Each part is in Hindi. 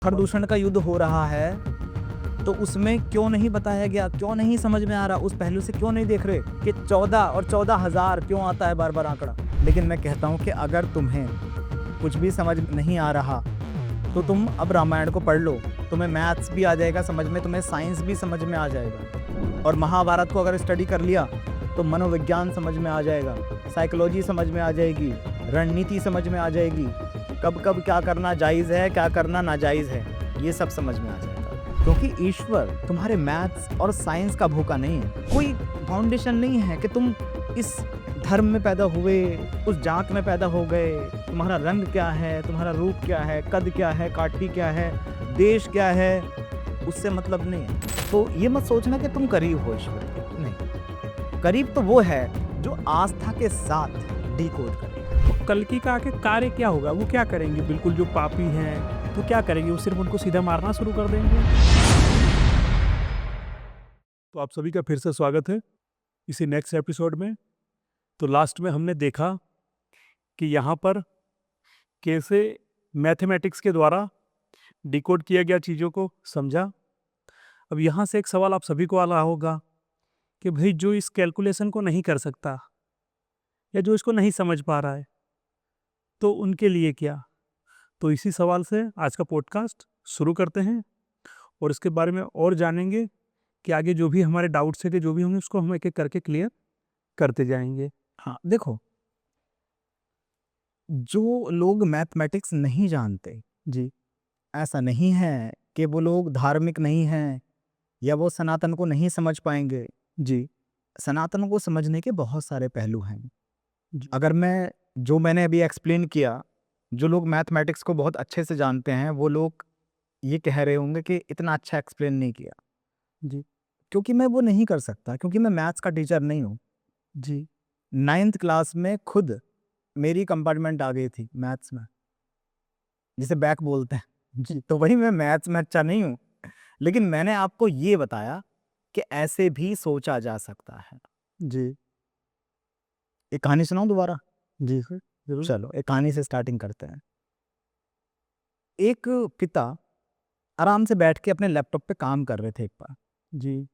प्रदूषण का युद्ध हो रहा है तो उसमें क्यों नहीं बताया गया, क्यों नहीं समझ में आ रहा, उस पहलू से क्यों नहीं देख रहे कि 14 और 14,000 क्यों आता है बार बार आंकड़ा। लेकिन मैं कहता हूँ कि अगर तुम्हें कुछ भी समझ नहीं आ रहा तो तुम अब रामायण को पढ़ लो, तुम्हें मैथ्स भी आ जाएगा समझ में, तुम्हें साइंस भी समझ में आ जाएगा। और महाभारत को अगर स्टडी कर लिया तो मनोविज्ञान समझ में आ जाएगा, साइकोलॉजी समझ में आ जाएगी, रणनीति समझ में आ जाएगी, कब कब क्या करना जायज़ है, क्या करना नाजायज़ है, ये सब समझ में आ जाएगा। क्योंकि ईश्वर तुम्हारे मैथ्स और साइंस का भूखा नहीं है। कोई फाउंडेशन नहीं है कि तुम इस धर्म में पैदा हुए, उस जात में पैदा हो गए, तुम्हारा रंग क्या है, तुम्हारा रूप क्या है, कद क्या है, काठी क्या है, देश क्या है, उससे मतलब नहीं है। तो ये मत सोचना कि तुम करीब हो ईश्वर के, नहीं। करीब तो वो है जो आस्था के साथ डिकोड करे। तो कल्कि का आके कार्य क्या होगा, वो क्या करेंगे? बिल्कुल जो पापी हैं तो क्या करेंगे? वो सिर्फ उनको सीधा मारना शुरू कर देंगे। तो आप सभी का फिर से स्वागत है इसी नेक्स्ट एपिसोड में। तो लास्ट में हमने देखा कि यहाँ पर कैसे मैथमेटिक्स के द्वारा डिकोड किया गया चीज़ों को समझा। अब यहाँ से एक सवाल आप सभी को आ रहा होगा कि भाई जो इस कैलकुलेशन को नहीं कर सकता या जो इसको नहीं समझ पा रहा है तो उनके लिए क्या? तो इसी सवाल से आज का पॉडकास्ट शुरू करते हैं और इसके बारे में और जानेंगे कि आगे जो भी हमारे डाउट्स थे, जो भी होंगे, उसको हम एक एक करके क्लियर करते जाएंगे। हाँ, देखो, जो लोग मैथमेटिक्स नहीं जानते, जी ऐसा नहीं है कि वो लोग धार्मिक नहीं हैं या वो सनातन को नहीं समझ पाएंगे। जी सनातन को समझने के बहुत सारे पहलू हैं। जी अगर मैंने अभी एक्सप्लेन किया, जो लोग मैथमेटिक्स को बहुत अच्छे से जानते हैं वो लोग ये कह रहे होंगे कि इतना अच्छा एक्सप्लेन नहीं किया, जी क्योंकि मैं वो नहीं कर सकता, क्योंकि मैं मैथ्स का टीचर नहीं हूँ। जी 9th क्लास में खुद मेरी कंपार्टमेंट आ गई थी मैथ्स में, जिसे बैक बोलते हैं। जी तो वही मैं मैथ्स में अच्छा नहीं हूँ, लेकिन मैंने आपको ये बताया कि ऐसे भी सोचा जा सकता है। जी एक कहानी सुनाऊं दोबारा? जी सर, जरूर। चलो, एक कहानी से स्टार्टिंग करते हैं। एक पिता आराम से बैठ के अपने लैपटॉप पे काम कर रहे थे एक बार, जी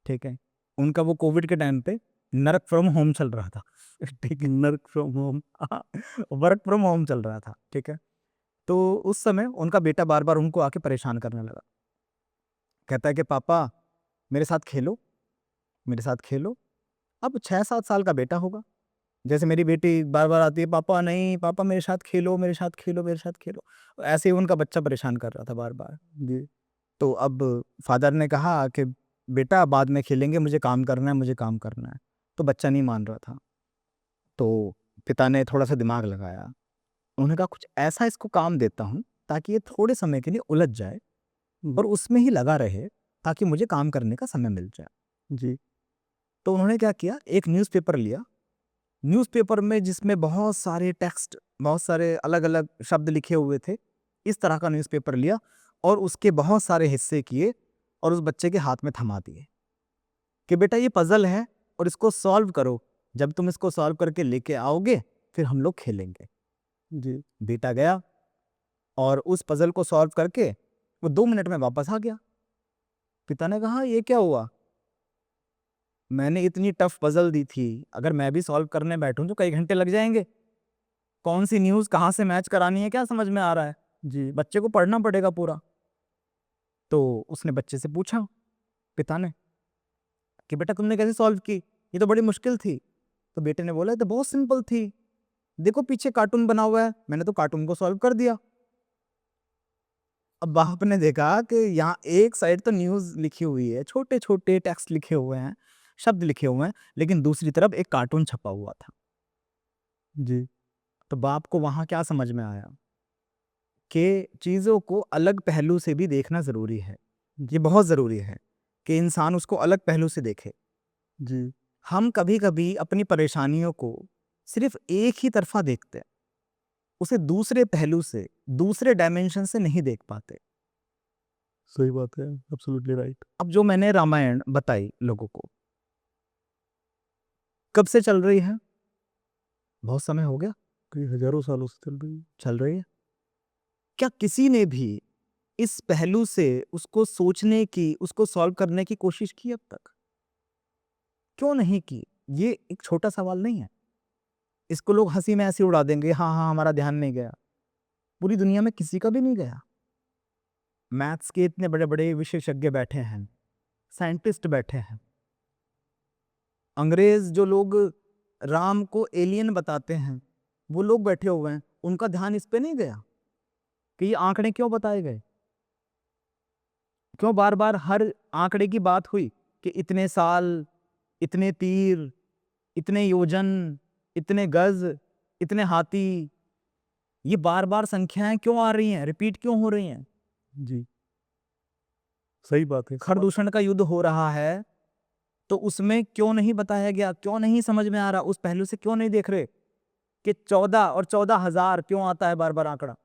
ठीक है। उनका वो कोविड के टाइम पे नर्क फ्रॉम होम चल रहा था। ठीक है, नर्क from home. Work from home चल रहा था, ठीक है। तो उस समय उनका बेटा बार बार उनको आके परेशान करने लगा। कहता है कि पापा मेरे साथ खेलो, मेरे साथ खेलो। अब 6-7 साल का बेटा होगा। जैसे मेरी बेटी बार बार आती है, पापा नहीं, पापा मेरे साथ खेलो, मेरे साथ खेलो, मेरे साथ खेलो। ऐसे ही उनका बच्चा परेशान कर रहा था बार बार। जी तो अब फादर ने कहा कि बेटा बाद में खेलेंगे, मुझे काम करना है, मुझे काम करना है। तो बच्चा नहीं मान रहा था। तो पिता ने थोड़ा सा दिमाग लगाया। उन्होंने कहा कुछ ऐसा इसको काम देता हूँ ताकि ये थोड़े समय के लिए उलझ जाए और उसमें ही लगा रहे, ताकि मुझे काम करने का समय मिल जाए। जी तो उन्होंने क्या किया, एक न्यूज़पेपर लिया। न्यूज़पेपर में जिसमें बहुत सारे टेक्स्ट, बहुत सारे अलग अलग शब्द लिखे हुए थे, इस तरह का न्यूज़पेपर लिया और उसके बहुत सारे हिस्से किए और उस बच्चे के हाथ में थमा दिए कि बेटा ये पजल है और इसको सॉल्व करो, जब तुम इसको सॉल्व करके लेके आओगे फिर हम लोग खेलेंगे। जी बेटा गया और उस पजल को सॉल्व करके वो 2 मिनट में वापस आ गया। पिता ने कहा ये क्या हुआ, मैंने इतनी टफ पजल दी थी, अगर मैं भी सॉल्व करने बैठूं तो कई घंटे लग जाएंगे। कौन सी न्यूज़ कहाँ से मैच करानी है, क्या समझ में आ रहा है, जी बच्चे को पढ़ना पड़ेगा पूरा। तो उसने बच्चे से पूछा, पिता ने, कि बेटा तुमने कैसे सॉल्व की, ये तो बड़ी मुश्किल थी। तो बेटे ने बोला ये तो बहुत सिंपल थी, देखो पीछे कार्टून बना हुआ है, मैंने तो कार्टून को सॉल्व कर दिया। अब बाप ने देखा कि यहाँ एक साइड तो न्यूज़ लिखी हुई है, छोटे छोटे टेक्स्ट लिखे हुए हैं, शब्द लिखे हुए हैं, लेकिन दूसरी तरफ एक कार्टून छपा हुआ था। जी तो बाप को वहां क्या समझ में आया कि चीज़ों को अलग पहलू से भी देखना ज़रूरी है। ये बहुत ज़रूरी है कि इंसान उसको अलग पहलू से देखे। जी हम कभी कभी अपनी परेशानियों को सिर्फ एक ही तरफा देखते हैं, उसे दूसरे पहलू से, दूसरे डायमेंशन से नहीं देख पाते। सही बात है, एब्सोल्युटली राइट। अब जो मैंने रामायण बताई लोगों को, कब से चल रही है? बहुत समय हो गया कई हजारों सालों से चल रही है। चल रही है। क्या किसी ने भी इस पहलू से उसको सोचने की, उसको सॉल्व करने की कोशिश की अब तक? क्यों नहीं की? ये एक छोटा सवाल नहीं है। इसको लोग हंसी में ऐसे उड़ा देंगे, हाँ हाँ हमारा ध्यान नहीं गया। पूरी दुनिया में किसी का भी नहीं गया। मैथ्स के इतने बड़े बड़े विशेषज्ञ बैठे हैं, साइंटिस्ट बैठे हैं। अंग्रेज जो लोग राम को एलियन बताते हैं, वो लोग बैठे हुए हैं, उनका ध्यान इस पे नहीं गया कि ये आंकड़े क्यों बताए गए, क्यों बार बार हर आंकड़े की बात हुई कि इतने साल, इतने तीर, इतने योजन, इतने गज, इतने हाथी। ये बार बार संख्याएं क्यों आ रही हैं, रिपीट क्यों हो रही हैं? जी, सही बात है। खरदूषण का युद्ध हो रहा है, तो उसमें क्यों नहीं बताया गया, क्यों नहीं समझ में आ रहा, उस पहलू से क्यों नहीं देख रहे कि 14 और 14,000 क्यों आता है बार बार आंकड़ा?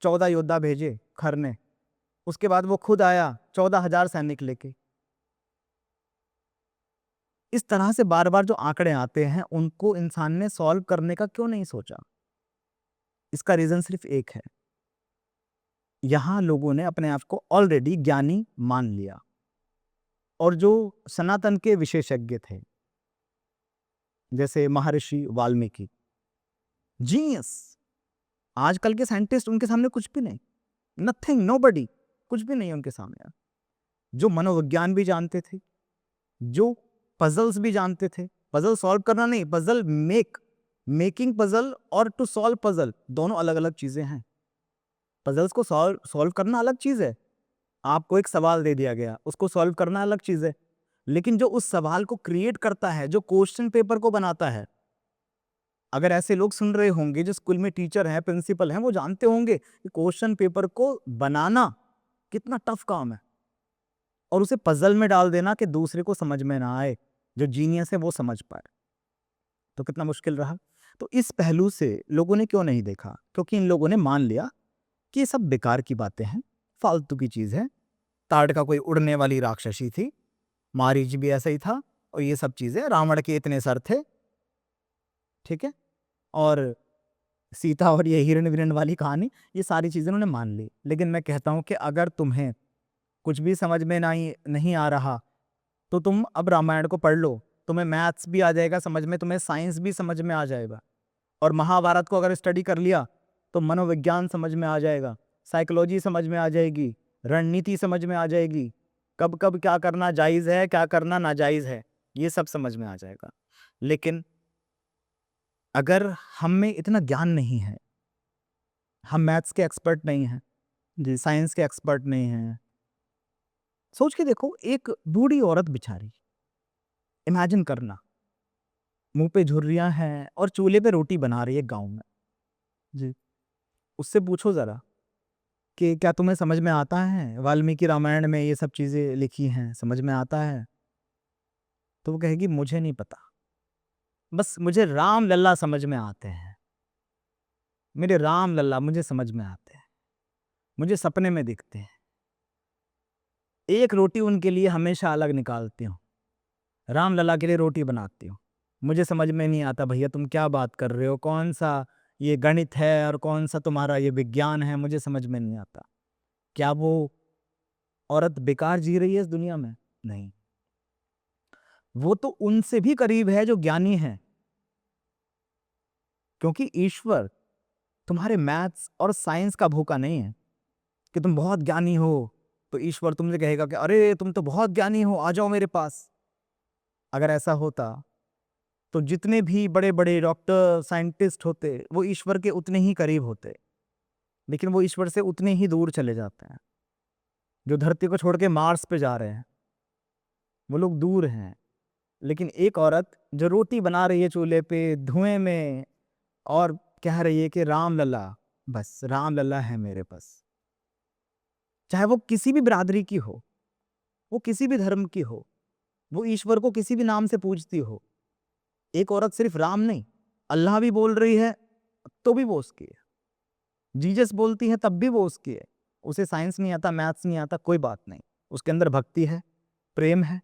14 योद्धा भेजे खर ने, उसके बाद वो खुद आया 14,000 सैनिक लेके। इस तरह से बार बार जो आंकड़े आते हैं, उनको इंसान ने सॉल्व करने का क्यों नहीं सोचा? इसका रीजन सिर्फ एक है, यहां लोगों ने अपने आप को ऑलरेडी ज्ञानी मान लिया। और जो सनातन के विशेषज्ञ थे, जैसे महर्षि वाल्मीकि, जीनियस, आजकल के साइंटिस्ट उनके सामने कुछ भी नहीं, नथिंग, नोबडी, कुछ भी नहीं उनके सामने। जो मनोविज्ञान भी जानते थे, जो पजल्स भी जानते थे, पजल सॉल्व करना नहीं, पजल मेकिंग पजल और टू सॉल्व पजल दोनों अलग अलग चीजें हैं। पजल्स को सॉल्व करना अलग चीज है, आपको एक सवाल दे दिया गया, उसको सॉल्व करना अलग चीज है। लेकिन जो उस सवाल को क्रिएट करता है, जो क्वेश्चन पेपर को बनाता है, अगर ऐसे लोग सुन रहे होंगे जो स्कूल में टीचर हैं, प्रिंसिपल हैं, वो जानते होंगे कि क्वेश्चन पेपर को बनाना कितना टफ काम है, और उसे पजल में डाल देना कि दूसरे को समझ में ना आए, जो जीनियस है वो समझ पाए, तो कितना मुश्किल रहा। तो इस पहलू से लोगों ने क्यों नहीं देखा? क्योंकि इन लोगों ने मान लिया कि ये सब बेकार की बातें हैं, फालतू की चीज है। ताड़ का कोई उड़ने वाली राक्षसी थी, मारीच भी ऐसा ही था, और ये सब चीजें, रावण के इतने सर थे, ठीक है, और सीता और ये हिरण विरण वाली कहानी, ये सारी चीजें उन्होंने मान ली। लेकिन मैं कहता हूं कि अगर तुम्हें कुछ भी समझ में नहीं आ रहा, तो तुम अब रामायण को पढ़ लो, तुम्हें मैथ्स भी आ जाएगा समझ में, तुम्हें साइंस भी समझ में आ जाएगा। और महाभारत को अगर स्टडी कर लिया तो मनोविज्ञान समझ में आ जाएगा, साइकोलॉजी समझ में आ जाएगी, रणनीति समझ में आ जाएगी, कब कब क्या करना जायज़ है, क्या करना नाजायज़ है, ये सब समझ में आ जाएगा। लेकिन अगर हम में इतना ज्ञान नहीं है, हम मैथ्स के एक्सपर्ट नहीं हैं, जी, साइंस के एक्सपर्ट नहीं हैं, सोच के देखो, एक बूढ़ी औरत बेचारी, इमेजिन करना, मुंह पे झुर्रियां हैं और चूल्हे पे रोटी बना रही है गांव में। जी, उससे पूछो जरा कि क्या तुम्हें समझ में आता है, वाल्मीकि रामायण में ये सब चीजें लिखी हैं, समझ में आता है? तो वो कहेगी मुझे नहीं पता, बस मुझे राम लल्ला समझ में आते हैं, मेरे राम लल्ला मुझे समझ में आते हैं, मुझे सपने में दिखते हैं। एक रोटी उनके लिए हमेशा अलग निकालती हूँ, राम लल्ला के लिए रोटी बनाती हूँ। मुझे समझ में नहीं आता भैया तुम क्या बात कर रहे हो, कौन सा ये गणित है और कौन सा तुम्हारा ये विज्ञान है, मुझे समझ में नहीं आता। क्या वो औरत बेकार जी रही है इस दुनिया में? नहीं, वो तो उनसे भी करीब है जो ज्ञानी है, क्योंकि ईश्वर तुम्हारे मैथ्स और साइंस का भूखा नहीं है कि तुम बहुत ज्ञानी हो तो ईश्वर तुमसे कहेगा कि अरे तुम तो बहुत ज्ञानी हो, आ जाओ मेरे पास। अगर ऐसा होता तो जितने भी बड़े बड़े डॉक्टर साइंटिस्ट होते वो ईश्वर के उतने ही करीब होते, लेकिन वो ईश्वर से उतने ही दूर चले जाते हैं। जो धरती को छोड़ के मार्स पे जा रहे हैं वो लोग दूर हैं, लेकिन एक औरत जो रोटी बना रही है चूल्हे पे धुएं में और कह रही है कि राम लल्ला, बस राम लल्ला है मेरे पास, चाहे वो किसी भी बिरादरी की हो, वो किसी भी धर्म की हो, वो ईश्वर को किसी भी नाम से पूजती हो, एक औरत सिर्फ राम नहीं, अल्लाह भी बोल रही है तो भी वो उसकी है, जीसस बोलती है तब भी वो उसकी है। उसे साइंस नहीं आता, मैथ्स नहीं आता, कोई बात नहीं, उसके अंदर भक्ति है, प्रेम है।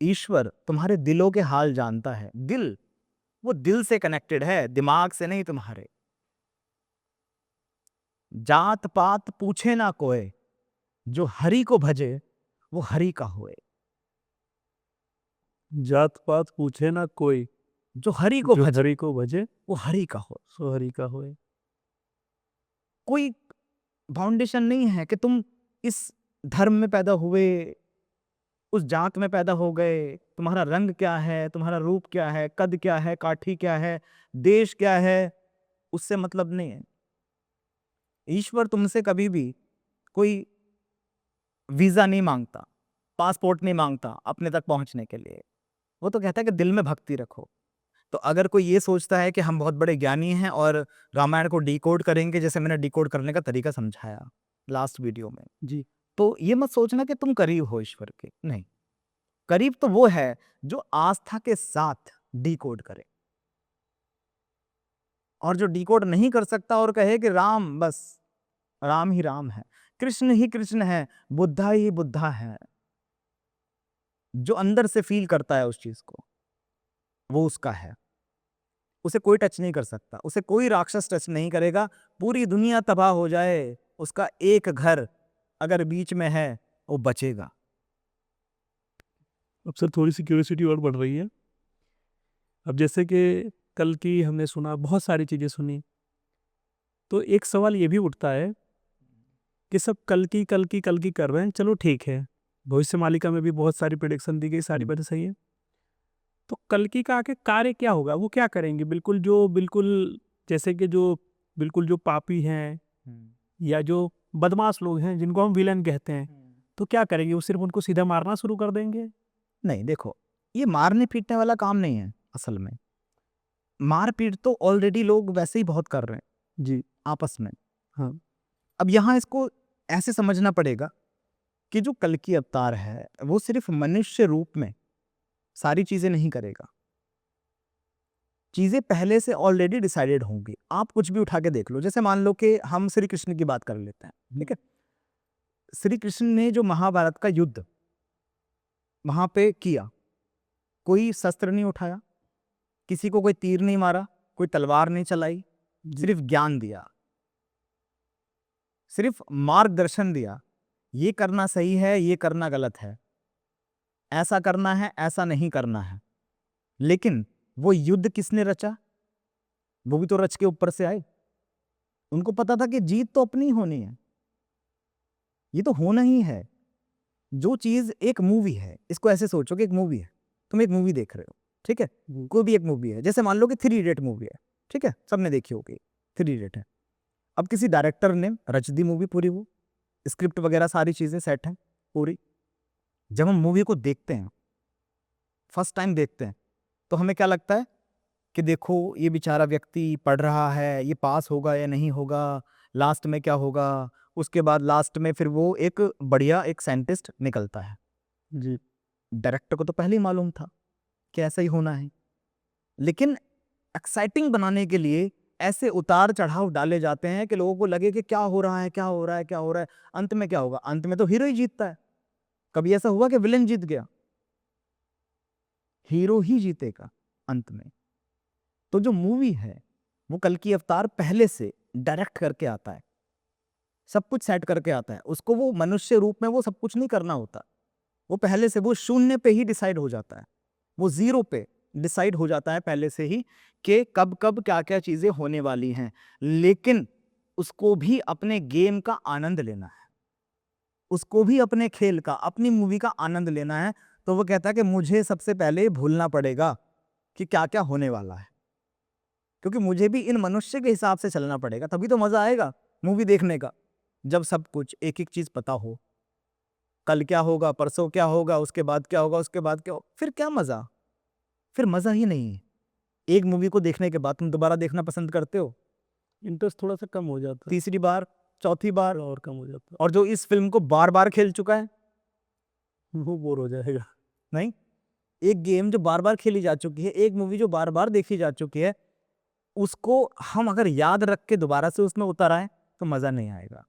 ईश्वर तुम्हारे दिलों के हाल जानता है, दिल, वो दिल से कनेक्टेड है, दिमाग से नहीं तुम्हारे। जात पात पूछे ना कोय, जो हरि को भजे वो हरि का होए। जात पात पूछे ना कोई, जो हरि को जो भजे हरि को भजे वो हरि का हो। सो हरि का होए। कोई फाउंडेशन नहीं है कि तुम इस धर्म में पैदा हुए, उस जात में पैदा हो गए, तुम्हारा रंग क्या है, तुम्हारा रूप क्या है, कद क्या है, काठी क्या है, देश क्या है, उससे मतलब नहीं है। ईश्वर तुमसे कभी भी कोई वीजा नहीं मांगता, पासपोर्ट नहीं मांगता अपने तक पहुंचने के लिए। वो तो कहता है कि दिल में भक्ति रखो। तो अगर कोई ये सोचता है कि हम बहुत बड़े ज्ञानी हैं और रामायण को डिकोड करेंगे, जैसे मैंने डिकोड करने का तरीका समझाया लास्ट वीडियो में, जी। तो ये मत सोचना कि तुम करीब हो ईश्वर के। नहीं, करीब तो वो है जो आस्था के साथ डिकोड करे। और जो डिकोड नहीं कर सकता और कहे कि राम, बस राम ही राम है, कृष्ण ही कृष्ण है, बुद्धा ही बुद्धा है, जो अंदर से फील करता है उस चीज को, वो उसका है। उसे कोई टच नहीं कर सकता, उसे कोई राक्षस टच नहीं करेगा। पूरी दुनिया तबाह हो जाए, उसका एक घर अगर बीच में है वो बचेगा। अब सर थोड़ी सी क्यूरियोसिटी और बढ़ रही है। अब जैसे कि कल की हमने सुना, बहुत सारी चीज़ें सुनी, तो एक सवाल ये भी उठता है कि सब कल की कल की कल की कर रहे हैं, चलो ठीक है, भविष्य मालिका में भी बहुत सारी प्रिडिक्शन दी गई, सारी बातें सही है। तो कल की का आके कार्य क्या होगा, वो क्या करेंगे? बिल्कुल जैसे कि जो बिल्कुल जो पापी हैं या जो बदमाश लोग हैं जिनको हम विलन कहते हैं, तो क्या करेंगे? वो सिर्फ उनको सीधा मारना शुरू कर देंगे? नहीं, देखो, ये मारने पीटने वाला काम नहीं है। असल में मार पीट तो ऑलरेडी लोग वैसे ही बहुत कर रहे हैं जी। आपस में। हाँ। अब यहाँ इसको ऐसे समझना पड़ेगा कि जो कल की अवतार है वो सिर्फ मनुष्य रूप में सारी चीजें नहीं करेगा। चीजें पहले से ऑलरेडी डिसाइडेड होंगी। आप कुछ भी उठा के देख लो, जैसे मान लो कि हम श्री कृष्ण की बात कर लेते हैं, ठीक है। श्री कृष्ण ने जो महाभारत का युद्ध वहां पे किया, कोई शस्त्र नहीं उठाया, किसी को कोई तीर नहीं मारा, कोई तलवार नहीं चलाई, सिर्फ ज्ञान दिया, सिर्फ मार्गदर्शन दिया। ये करना सही है, ये करना गलत है, ऐसा करना है, ऐसा नहीं करना है। लेकिन वो युद्ध किसने रचा? वो भी तो रच के ऊपर से आए। उनको पता था कि जीत तो अपनी होनी है, ये तो होना ही है। जो चीज एक मूवी है, इसको ऐसे सोचो कि एक मूवी है, तुम एक मूवी देख रहे हो, ठीक है। कोई भी एक मूवी है, जैसे मान लो कि 3 इडियट मूवी है, ठीक है, सबने देखी होगी 3 इडियट है। अब किसी डायरेक्टर ने रच दी मूवी पूरी, वो स्क्रिप्ट वगैरह सारी चीजें सेट हैं पूरी। जब हम मूवी को देखते हैं, फर्स्ट टाइम देखते हैं, तो हमें क्या लगता है कि देखो ये बेचारा व्यक्ति पढ़ रहा है, ये पास होगा या नहीं होगा, लास्ट में क्या होगा। उसके बाद लास्ट में फिर वो एक बढ़िया एक साइंटिस्ट निकलता है। जी। डायरेक्टर को तो पहले ही मालूम था कि ऐसा ही होना है, लेकिन एक्साइटिंग बनाने के लिए ऐसे उतार चढ़ाव डाले जाते हैं कि लोगों को लगे कि क्या हो रहा है, क्या हो रहा है, क्या हो रहा है। अंत में क्या होगा? अंत में तो हीरो ही जीतता है। कभी ऐसा हुआ कि विलेन जीत गया? हीरो ही जीतेगा अंत में। तो जो मूवी है वो कल की अवतार पहले से डायरेक्ट करके आता है, सब कुछ सेट करके आता है। उसको वो मनुष्य रूप में वो सब कुछ नहीं करना होता, वो पहले से वो शून्य पे ही डिसाइड हो जाता है, वो जीरो पे डिसाइड हो जाता है पहले से ही कि कब कब क्या क्या चीजें होने वाली हैं। लेकिन उसको भी अपने गेम का आनंद लेना है, उसको भी अपने खेल का, अपनी मूवी का आनंद लेना है। तो वो कहता है कि मुझे सबसे पहले भूलना पड़ेगा कि क्या क्या होने वाला है, क्योंकि मुझे भी इन मनुष्य के हिसाब से चलना पड़ेगा, तभी तो मजा आएगा मूवी देखने का। जब सब कुछ एक एक चीज पता हो, कल क्या होगा, परसों क्या होगा, उसके बाद क्या होगा, उसके बाद क्या होगा, फिर क्या मजा? फिर मजा ही नहीं है। एक मूवी को देखने के बाद तुम दोबारा देखना पसंद करते हो, इंटरेस्ट थोड़ा सा कम हो जाता है, तीसरी बार, चौथी बार। और कम हो जाता और जो इस फिल्म को बार बार खेल चुका है, है, वो बोर हो जाएगा। नहीं, एक गेम जो बार बार खेली जा चुकी है, एक मूवी जो बार बार देखी जा चुकी है, उसको हम अगर याद रख के दोबारा से उसमें उतर आए तो मजा नहीं आएगा।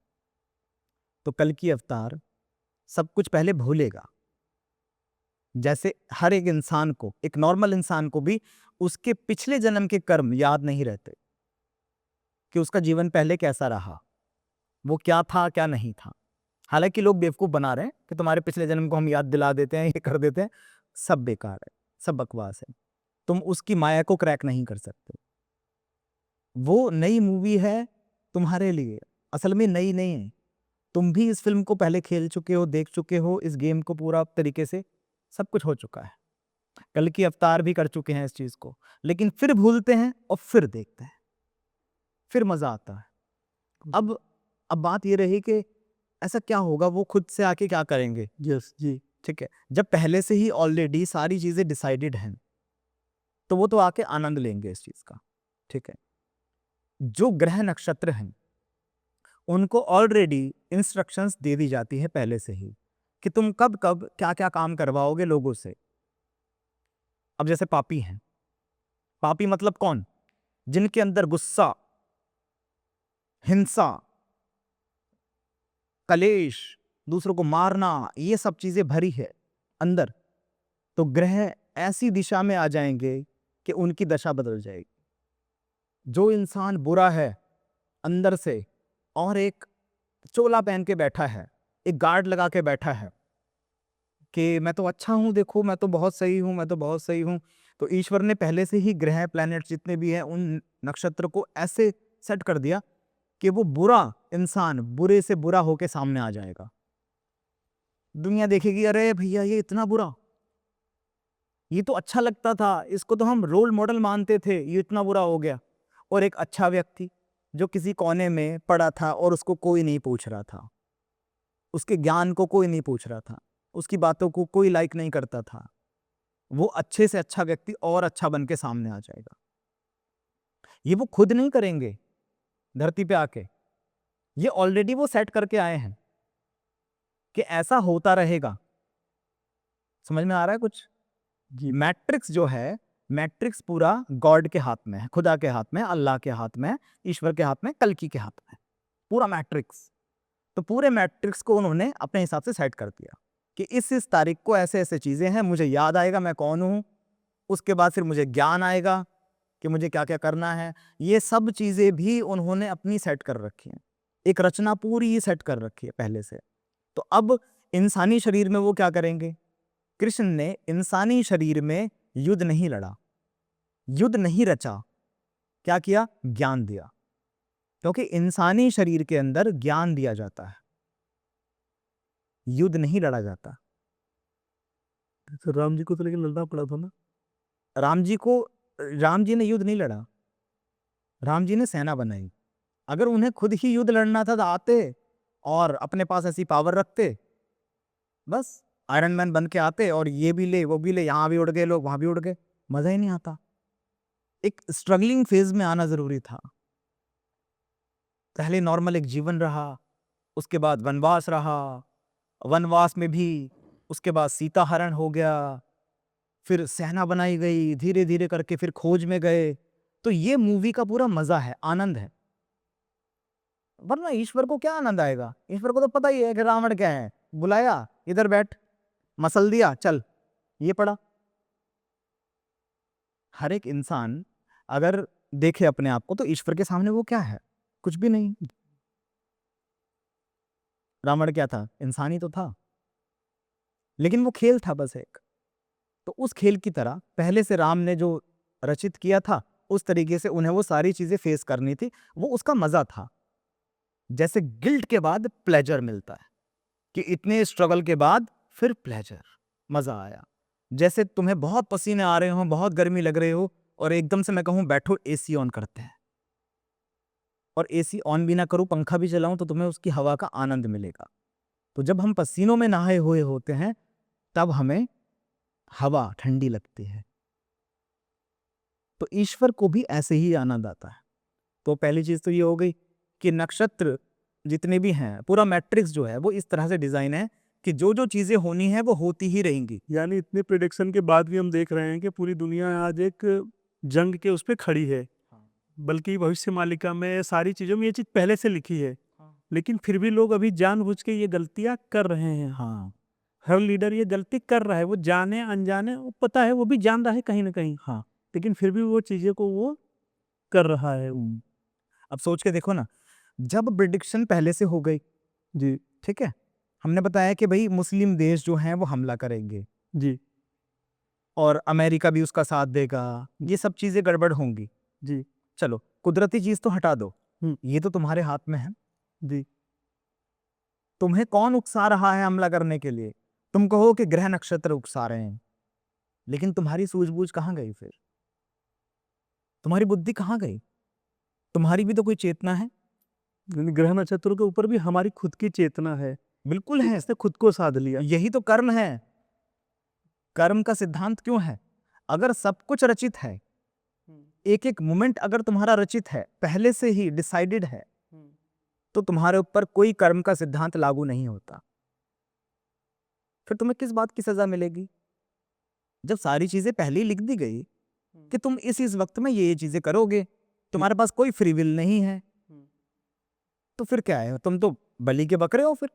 तो कल की अवतार सब कुछ पहले भूलेगा। जैसे हर एक इंसान को, एक नॉर्मल इंसान को भी उसके पिछले जन्म के कर्म याद नहीं रहते कि उसका जीवन पहले कैसा रहा। वो क्या था क्या नहीं था। हालांकि लोग बेवकूफ बना रहे हैं कि तुम्हारे पिछले जन्म को हम याद दिला देते हैं, ये कर देते हैं, सब बेकार है, सब बकवास है। तुम उसकी माया को क्रैक नहीं कर सकते। वो नई मूवी है तुम्हारे लिए, असल में नई नहीं है। तुम भी इस फिल्म को पहले खेल चुके हो, देख चुके हो, इस गेम को पूरा तरीके से, सब कुछ हो चुका है। कल की अवतार भी कर चुके हैं इस चीज को, लेकिन फिर भूलते हैं और फिर देखते हैं, फिर मजा आता है। अब बात ये रही कि ऐसा क्या होगा, वो खुद से आके क्या करेंगे। यस जी। ठीक है, जब पहले से ही ऑलरेडी सारी चीजें डिसाइडेड हैं तो वो तो आके आनंद लेंगे इस चीज का। ठीक है, जो ग्रह नक्षत्र हैं उनको ऑलरेडी इंस्ट्रक्शंस दे दी जाती है पहले से ही कि तुम कब कब क्या क्या काम करवाओगे लोगों से। अब जैसे पापी हैं, पापी मतलब कौन, जिनके अंदर गुस्सा, हिंसा, कलेश, दूसरों को मारना, ये सब चीजें भरी है अंदर, तो ग्रह ऐसी दिशा में आ जाएंगे कि उनकी दशा बदल जाएगी। जो इंसान बुरा है अंदर से और एक चोला पहन के बैठा है, एक गार्ड लगा के बैठा है कि मैं तो अच्छा हूं, देखो मैं तो बहुत सही हूं, मैं तो बहुत सही हूं, तो ईश्वर ने पहले से ही ग्रह प्लैनेट जितने भी हैं उन नक्षत्र को ऐसे सेट कर दिया कि वो बुरा इंसान बुरे से बुरा होके सामने आ जाएगा। दुनिया देखेगी, अरे भैया ये इतना बुरा, ये तो अच्छा लगता था, इसको तो हम रोल मॉडल मानते थे, ये इतना बुरा हो गया। और एक अच्छा व्यक्ति जो किसी कोने में पड़ा था और उसको कोई नहीं पूछ रहा था, उसके ज्ञान को कोई नहीं पूछ रहा था, उसकी बातों को कोई लाइक नहीं करता था, वो अच्छे से अच्छा व्यक्ति और अच्छा बन के सामने आ जाएगा। ये वो खुद नहीं करेंगे धरती पे आके, ये ऑलरेडी वो सेट करके आए हैं कि ऐसा होता रहेगा। समझ में आ रहा है कुछ जी। मैट्रिक्स जो है, मैट्रिक्स पूरा गॉड के हाथ में है, खुदा के हाथ में, अल्लाह के हाथ में, ईश्वर के हाथ में, कल्कि के हाथ में, पूरा मैट्रिक्स। तो पूरे मैट्रिक्स को उन्होंने अपने हिसाब से सेट कर दिया कि इस तारीख को ऐसे ऐसे चीजें हैं, मुझे याद आएगा मैं कौन हूं, उसके बाद फिर मुझे ज्ञान आएगा कि मुझे क्या क्या करना है। ये सब चीजें भी उन्होंने अपनी सेट कर रखी हैं, एक रचना पूरी सेट कर रखी है पहले से। तो अब इंसानी शरीर में वो क्या करेंगे, कृष्ण ने इंसानी शरीर में युद्ध नहीं लड़ा, युद्ध नहीं रचा, क्या किया, ज्ञान दिया, क्योंकि इंसानी शरीर के अंदर ज्ञान दिया जाता है, युद्ध नहीं लड़ा जाता। तो राम जी को तो लेकिन लड़ना पड़ा था ना। राम जी ने युद्ध नहीं लड़ा, राम जी ने सेना बनाई। अगर उन्हें खुद ही युद्ध लड़ना था तो आते और अपने पास ऐसी पावर रखते, बस आयरन मैन बन के आते और ये भी ले वो भी ले, यहां भी उड़ गए लोग, वहां भी उड़ गए, मजा ही नहीं आता। एक स्ट्रगलिंग फेज में आना जरूरी था। पहले नॉर्मल एक जीवन रहा, उसके बाद वनवास रहा, वनवास में भी उसके बाद सीता हरण हो गया, फिर सेना बनाई गई, धीरे धीरे करके फिर खोज में गए। तो ये मूवी का पूरा मजा है, आनंद है। वरना ईश्वर को क्या आनंद आएगा, ईश्वर को तो पता ही है कि रावण क्या है, बुलाया इधर बैठ, मसल दिया, चल ये पढ़ा। हर एक इंसान अगर देखे अपने आप को तो ईश्वर के सामने वो क्या है, कुछ भी नहीं। रावण क्या था, इंसान ही तो था, लेकिन वो खेल था बस एक। तो उस खेल की तरह पहले से राम ने जो रचित किया था उस तरीके से उन्हें वो सारी चीजें फेस करनी थी, वो उसका मजा था। जैसे गिल्ट के बाद प्लेजर मिलता है कि इतने स्ट्रगल के बाद फिर प्लेजर, मजा आया। जैसे तुम्हें बहुत पसीने आ रहे हो, बहुत गर्मी लग रही हो और एकदम से मैं कहूं बैठो एसी ऑन करते हैं, और एसी ऑन भी ना करूं, पंखा भी चलाऊं, तो तुम्हें उसकी हवा का आनंद मिलेगा। तो जब हम पसीनों में नहाए हुए होते हैं तब हमें हवा ठंडी लगती है। तो ईश्वर को भी ऐसे ही आनंद आता है। तो पहली चीज तो ये हो गई कि नक्षत्र जितने भी हैं, पूरा मैट्रिक्स जो है वो इस तरह से डिजाइन है कि जो जो चीजें होनी है वो होती ही रहेंगी। यानी इतने प्रिडिक्शन के बाद भी हम देख रहे हैं कि पूरी दुनिया आज एक जंग के उस पर खड़ी है। बल्कि भविष्य मालिका में सारी चीजों में ये चीज पहले से लिखी है, लेकिन फिर भी लोग अभी जानबूझ के ये गलतियां कर रहे हैं। हाँ, हर लीडर ये गलती कर रहा है, वो जाने अनजाने, वो पता है, वो भी जान रहा है कहीं ना कहीं, हाँ। लेकिन फिर भी वो चीजें को वो कर रहा है। अब सोच के देखो ना, जब प्रिडिक्शन पहले से हो गई, जी ठीक है, हमने बताया कि भाई मुस्लिम देश जो हैं वो हमला करेंगे जी और अमेरिका भी उसका साथ देगा, ये सब चीजें गड़बड़ होंगी। जी चलो कुदरती चीज तो हटा दो, हम्म। ये तो तुम्हारे हाथ में है। जी तुम्हें कौन उकसा रहा है हमला करने के लिए? तुम कहो कि ग्रह नक्षत्र उकसा रहे हैं, लेकिन तुम्हारी सूझबूझ कहाँ गई? फिर तुम्हारी बुद्धि कहाँ गई? तुम्हारी भी तो कोई चेतना है। यानी ग्रह नक्षत्रों के ऊपर भी हमारी खुद की चेतना है, बिल्कुल है, इसने खुद को साध लिया। यही तो कर्म है। कर्म का सिद्धांत क्यों है? अगर सब कुछ रचित है, एक एक मोमेंट अगर तुम्हारा रचित है, पहले से ही डिसाइडेड है, तो तुम्हारे ऊपर कोई कर्म का सिद्धांत लागू नहीं होता। फिर तुम्हें किस बात की सजा मिलेगी? जब सारी चीजें पहले ही लिख दी गई कि तुम इस वक्त में ये चीजें करोगे, तुम्हारे पास कोई फ्री विल नहीं है, तो फिर क्या है? तुम तो बलि के बकरे हो फिर।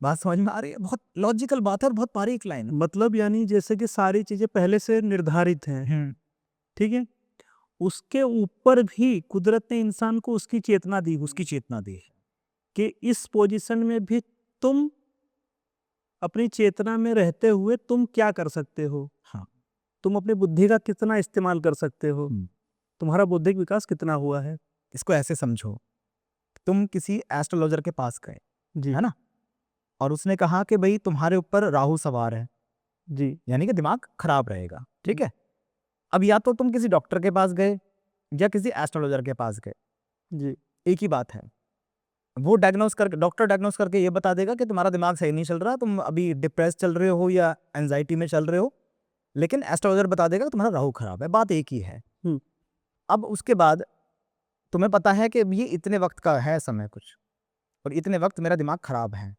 बात समझ में आ रही है? बहुत लॉजिकल बात है और बहुत बारीक लाइन है। मतलब यानी जैसे कि सारी चीजें पहले से निर्धारित हैं, ठीक है, उसके ऊपर भी कुदरत ने इंसान को उसकी चेतना दी, उसकी चेतना दी है कि इस पोजीशन में भी तुम अपनी चेतना में रहते हुए तुम क्या कर सकते हो। हाँ। तुम अपनी बुद्धि का कितना इस्तेमाल कर सकते हो, हम्म। तुम्हारा बौद्धिक विकास कितना हुआ है। इसको ऐसे समझो, तुम किसी एस्ट्रोलॉजर के पास गए, जी है ना, और उसने कहा कि भाई तुम्हारे ऊपर राहु सवार है, जी यानी कि दिमाग खराब रहेगा, ठीक है। अब या तो तुम किसी डॉक्टर के पास गए या किसी एस्ट्रोलॉजर के पास गए, जी एक ही बात है। वो डायग्नोस करके, डॉक्टर डायग्नोस करके ये बता देगा कि तुम्हारा दिमाग सही नहीं चल रहा, तुम अभी डिप्रेस चल रहे हो या एंजाइटी में चल रहे हो, लेकिन एस्ट्रोलॉजर बता देगा कि तुम्हारा राहु खराब है। बात एक ही है। हम्म। अब उसके बाद तुम्हें पता है कि ये इतने वक्त का है समय कुछ, और इतने वक्त मेरा दिमाग खराब है,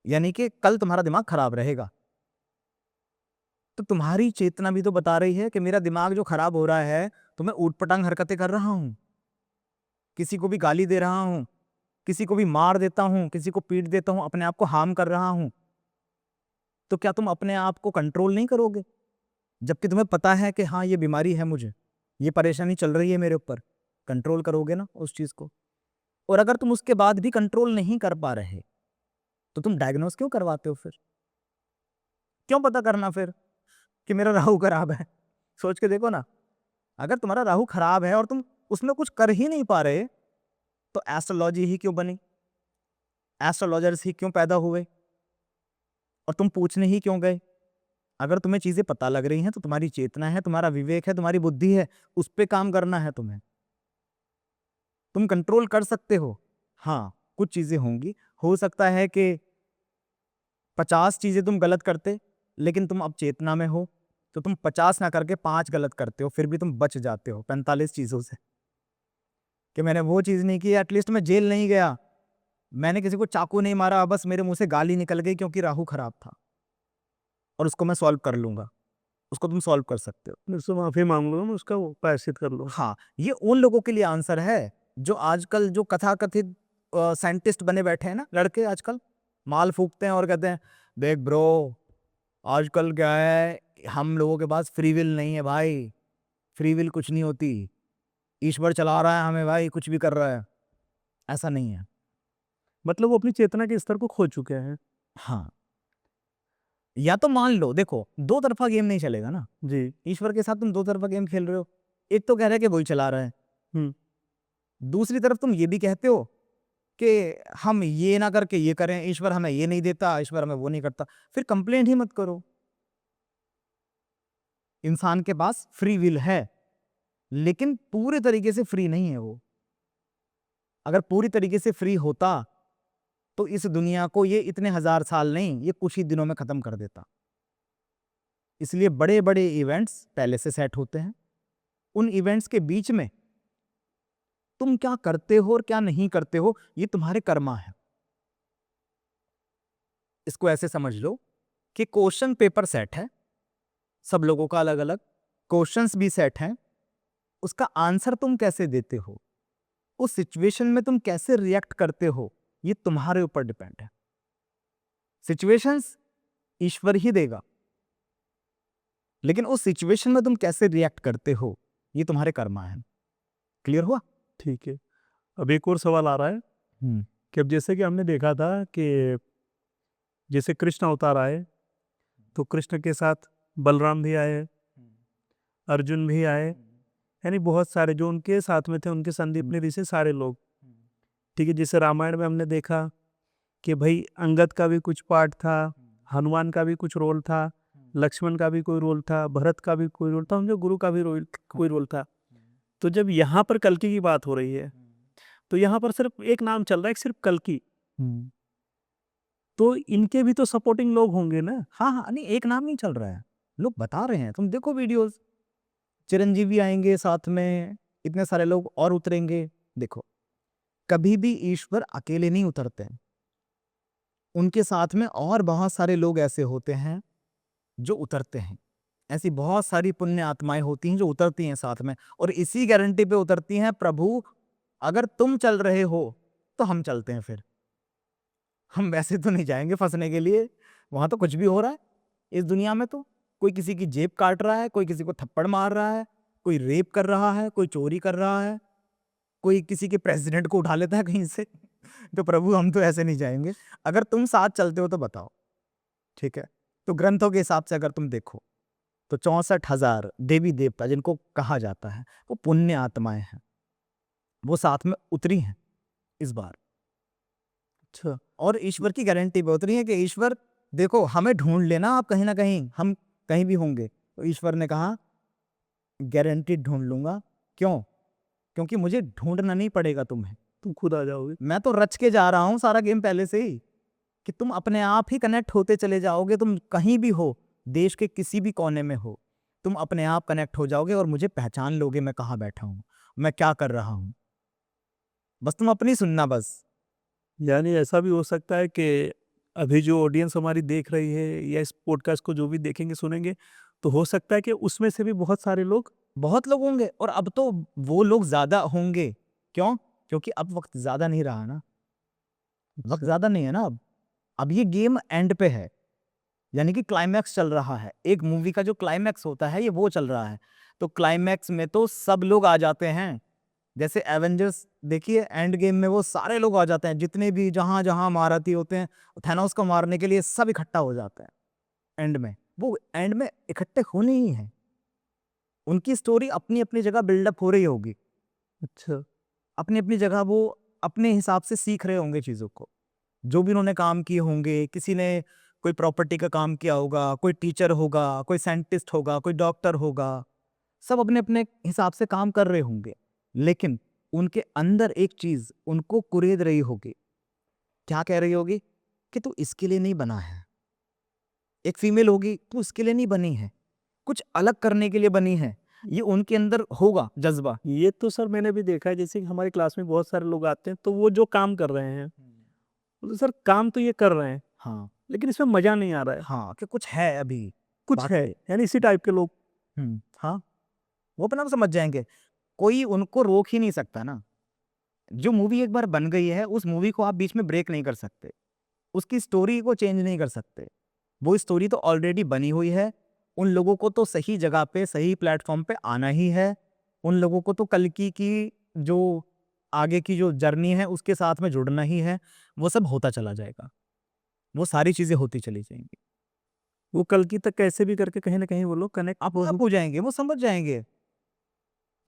यानी कि कल तुम्हारा दिमाग खराब रहेगा। तो तुम्हारी चेतना भी तो बता रही है कि मेरा दिमाग जो खराब हो रहा है, तो मैं ऊटपटांग हरकतें कर रहा हूं, किसी को भी गाली दे रहा हूं, किसी को भी मार देता हूं, किसी को पीट देता हूं, अपने आप को हार्म कर रहा हूं, तो क्या तुम अपने आप को कंट्रोल नहीं करोगे? जबकि तुम्हें पता है कि हाँ ये बीमारी है, मुझे ये परेशानी चल रही है मेरे ऊपर, कंट्रोल करोगे ना उस चीज को। और अगर तुम उसके बाद भी कंट्रोल नहीं कर पा रहे, तो तुम डायग्नोस क्यों करवाते हो? फिर क्यों पता करना फिर कि मेरा राहु खराब है? सोच के देखो ना, अगर तुम्हारा राहु खराब है और तुम उसमें कुछ कर ही नहीं पा रहे, तो एस्ट्रोलॉजी ही क्यों बनी? एस्ट्रोलॉजर्स ही क्यों पैदा हुए? और तुम पूछने ही क्यों गए? अगर तुम्हें चीजें पता लग रही हैं, तो तुम्हारी चेतना है, तुम्हारा विवेक है, तुम्हारी बुद्धि है, उस पे काम करना है तुम्हें। तुम कंट्रोल कर सकते हो। हाँ, कुछ चीजें होंगी, हो सकता है कि 50 चीजें तुम गलत करते, लेकिन तुम अब चेतना में हो, तो तुम 50 ना करके 5 गलत करते हो, फिर भी तुम बच जाते हो 45 चीजों से। कि मैंने वो चीज नहीं की, एटलीस्ट मैं जेल नहीं गया, मैंने किसी को चाकू नहीं मारा, बस मेरे मुंह से गाली निकल गई क्योंकि राहु खराब था, और उसको मैं सॉल्व कर लूंगा। उसको तुम सॉल्व कर सकते हो। मैं उससे माफी मांग लूंगा, मैं उसका वो प्रायश्चित कर लूंगा। हाँ, ये उन लोगों के लिए आंसर है जो आजकल जो कथाकथित साइंटिस्ट बने बैठे हैं ना, लड़के आजकल माल फूकते हैं और कहते हैं देख ब्रो, आजकल क्या है, हम लोगों के पास फ्री विल नहीं है भाई, फ्री विल कुछ नहीं होती, ईश्वर चला रहा है हमें भाई, कुछ भी कर रहा है। ऐसा नहीं है। मतलब वो अपनी चेतना के स्तर को खो चुके हैं। हाँ, या तो मान लो, देखो दो तरफा गेम नहीं चलेगा ना। जी ईश्वर के साथ तुम दो तरफा गेम खेल रहे हो, एक तो कह रहा है कि वही चला रहा है, हम्म दूसरी तरफ तुम ये भी कहते हो कि हम ये ना करके ये करें, ईश्वर हमें ये नहीं देता, ईश्वर हमें वो नहीं करता। फिर कंप्लेंट ही मत करो। इंसान के पास फ्री विल है, लेकिन पूरे तरीके से फ्री नहीं है वो। अगर पूरी तरीके से फ्री होता, तो इस दुनिया को ये इतने हजार साल नहीं, ये कुछ ही दिनों में खत्म कर देता। इसलिए बड़े बड़े इवेंट्स पहले से सेट होते हैं। उन इवेंट्स के बीच में तुम क्या करते हो और क्या नहीं करते हो, ये तुम्हारे कर्मा है। इसको ऐसे समझ लो कि क्वेश्चन पेपर सेट है, सब लोगों का अलग अलग, क्वेश्चंस भी सेट हैं, उसका आंसर तुम कैसे देते हो, उस सिचुएशन में तुम कैसे रिएक्ट करते हो, ये तुम्हारे ऊपर डिपेंड है। सिचुएशंस ईश्वर ही देगा, लेकिन उस सिचुएशन में तुम कैसे रिएक्ट करते हो, ये तुम्हारे कर्मा है। क्लियर हुआ? ठीक है। अब एक और सवाल आ रहा है कि अब जैसे कि हमने देखा था कि जैसे कृष्ण अवतार आए तो कृष्ण के साथ बलराम भी आए, अर्जुन भी आए, यानी बहुत सारे जो उनके साथ में थे, उनके संदीपनी ऋषि, सारे लोग। ठीक है, जैसे रामायण में हमने देखा कि भाई अंगद का भी कुछ पार्ट था, हनुमान का भी कुछ रोल था, लक्ष्मण का भी कोई रोल था, भरत का भी कोई रोल था, उनके गुरु का भी कोई रोल था। तो जब यहाँ पर कल्कि की बात हो रही है तो यहाँ पर सिर्फ एक नाम चल रहा है, सिर्फ कल्कि। तो इनके भी तो सपोर्टिंग लोग होंगे ना। हाँ हाँ, नहीं एक नाम नहीं चल रहा है, लोग बता रहे हैं, तुम देखो वीडियोस, चिरंजीवी आएंगे साथ में, इतने सारे लोग और उतरेंगे। देखो कभी भी ईश्वर अकेले नहीं उतरते हैं, उनके साथ में और बहुत सारे लोग ऐसे होते हैं जो उतरते हैं। ऐसी बहुत सारी पुण्य आत्माएं होती हैं जो उतरती हैं साथ में, और इसी गारंटी पे उतरती हैं, प्रभु अगर तुम चल रहे हो तो हम चलते हैं, फिर हम वैसे तो नहीं जाएंगे फंसने के लिए, वहां तो कुछ भी हो रहा है इस दुनिया में। तो कोई किसी की जेब काट रहा है, कोई किसी को थप्पड़ मार रहा है, कोई रेप कर रहा है, कोई चोरी कर रहा है, कोई किसी के प्रेसिडेंट को उठा लेता है कहीं से। तो प्रभु हम तो ऐसे नहीं जाएंगे, अगर तुम साथ चलते हो तो बताओ। ठीक है, तो ग्रंथों के हिसाब से अगर तुम देखो तो 64,000 देवी देवता जिनको कहा जाता है वो पुण्य आत्माएं हैं, वो साथ में उतरी हैं इस बार। अच्छा, और ईश्वर की गारंटी पे उतरी है कि ईश्वर देखो हमें ढूंढ लेना आप कहीं ना कहीं, हम कहीं भी होंगे। तो ईश्वर ने कहा गारंटी ढूंढ लूंगा। क्यों? क्योंकि मुझे ढूंढना नहीं पड़ेगा तुम्हें, तुम खुद आ जाओगे। मैं तो रच के जा रहा हूं सारा गेम पहले से ही, कि तुम अपने आप ही कनेक्ट होते चले जाओगे। तुम कहीं भी हो, देश के किसी भी कोने में हो, तुम अपने आप कनेक्ट हो जाओगे और मुझे पहचान लोगे, मैं कहाँ बैठा हूं, मैं क्या कर रहा हूं। बस तुम अपनी सुनना बस। यानी ऐसा भी हो सकता है कि अभी जो ऑडियंस हमारी देख रही है या इस पॉडकास्ट को जो भी देखेंगे सुनेंगे, तो हो सकता है कि उसमें से भी बहुत सारे लोग, बहुत लोग होंगे, और अब तो वो लोग ज्यादा होंगे। क्यों? क्योंकि अब वक्त ज्यादा नहीं रहा ना, वक्त ज्यादा नहीं है ना अब ये गेम एंड पे है, यानी कि क्लाइमैक्स चल रहा है। एक मूवी का जो क्लाइमैक्स होता है ये वो चल रहा है, तो क्लाइमैक्स में तो सब लोग आ जाते हैं। जैसे एवेंजर्स देखिए, एंड गेम में वो सारे लोग आ जाते हैं, जितने भी जहां जहां महारथी होते हैं, थैनोस को मारने के लिए सब इकट्ठा हो जाते हैं एंड में। वो एंड में इकट्ठे होने ही हैं, उनकी स्टोरी अपनी अपनी जगह बिल्डअप हो रही होगी, अच्छा, अपनी अपनी जगह वो अपने हिसाब से सीख रहे होंगे चीजों को, जो भी उन्होंने काम किए होंगे। किसी ने कोई प्रॉपर्टी का काम किया होगा, कोई टीचर होगा, कोई साइंटिस्ट होगा, कोई डॉक्टर होगा, सब अपने अपने हिसाब से काम कर रहे होंगे, लेकिन उनके अंदर एक चीज उनको कुरेद रही होगी। क्या कह रही होगी? कि तू इसके लिए नहीं बना है। एक फीमेल होगी, तू इसके लिए नहीं बनी है, कुछ अलग करने के लिए बनी है। ये उनके अंदर होगा जज्बा। ये तो सर मैंने भी देखा है, जैसे कि हमारी क्लास में बहुत सारे लोग आते हैं तो वो जो काम कर रहे हैं, तो सर काम तो ये कर रहे हैं हाँ लेकिन इसमें मजा नहीं आ रहा है, हाँ, कि कुछ है अभी, कुछ बात है, यानी इसी टाइप के लोग। हाँ, वो अपना आप समझ जाएंगे, कोई उनको रोक ही नहीं सकता ना। जो मूवी एक बार बन गई है, उस मूवी को आप बीच में ब्रेक नहीं कर सकते, उसकी स्टोरी को चेंज नहीं कर सकते। वो स्टोरी तो ऑलरेडी बनी हुई है, उन लोगों को तो सही जगह पे सही प्लेटफॉर्म पे आना ही है। उन लोगों को तो कल्कि की जो आगे की जो जर्नी है उसके साथ में जुड़ना ही है। वो सब होता चला जाएगा, वो सारी चीजें होती चली जाएंगी, वो कल की तक कैसे भी करके कहीं ना कहीं वो लोग कनेक्ट आप हो जाएंगे, वो समझ जाएंगे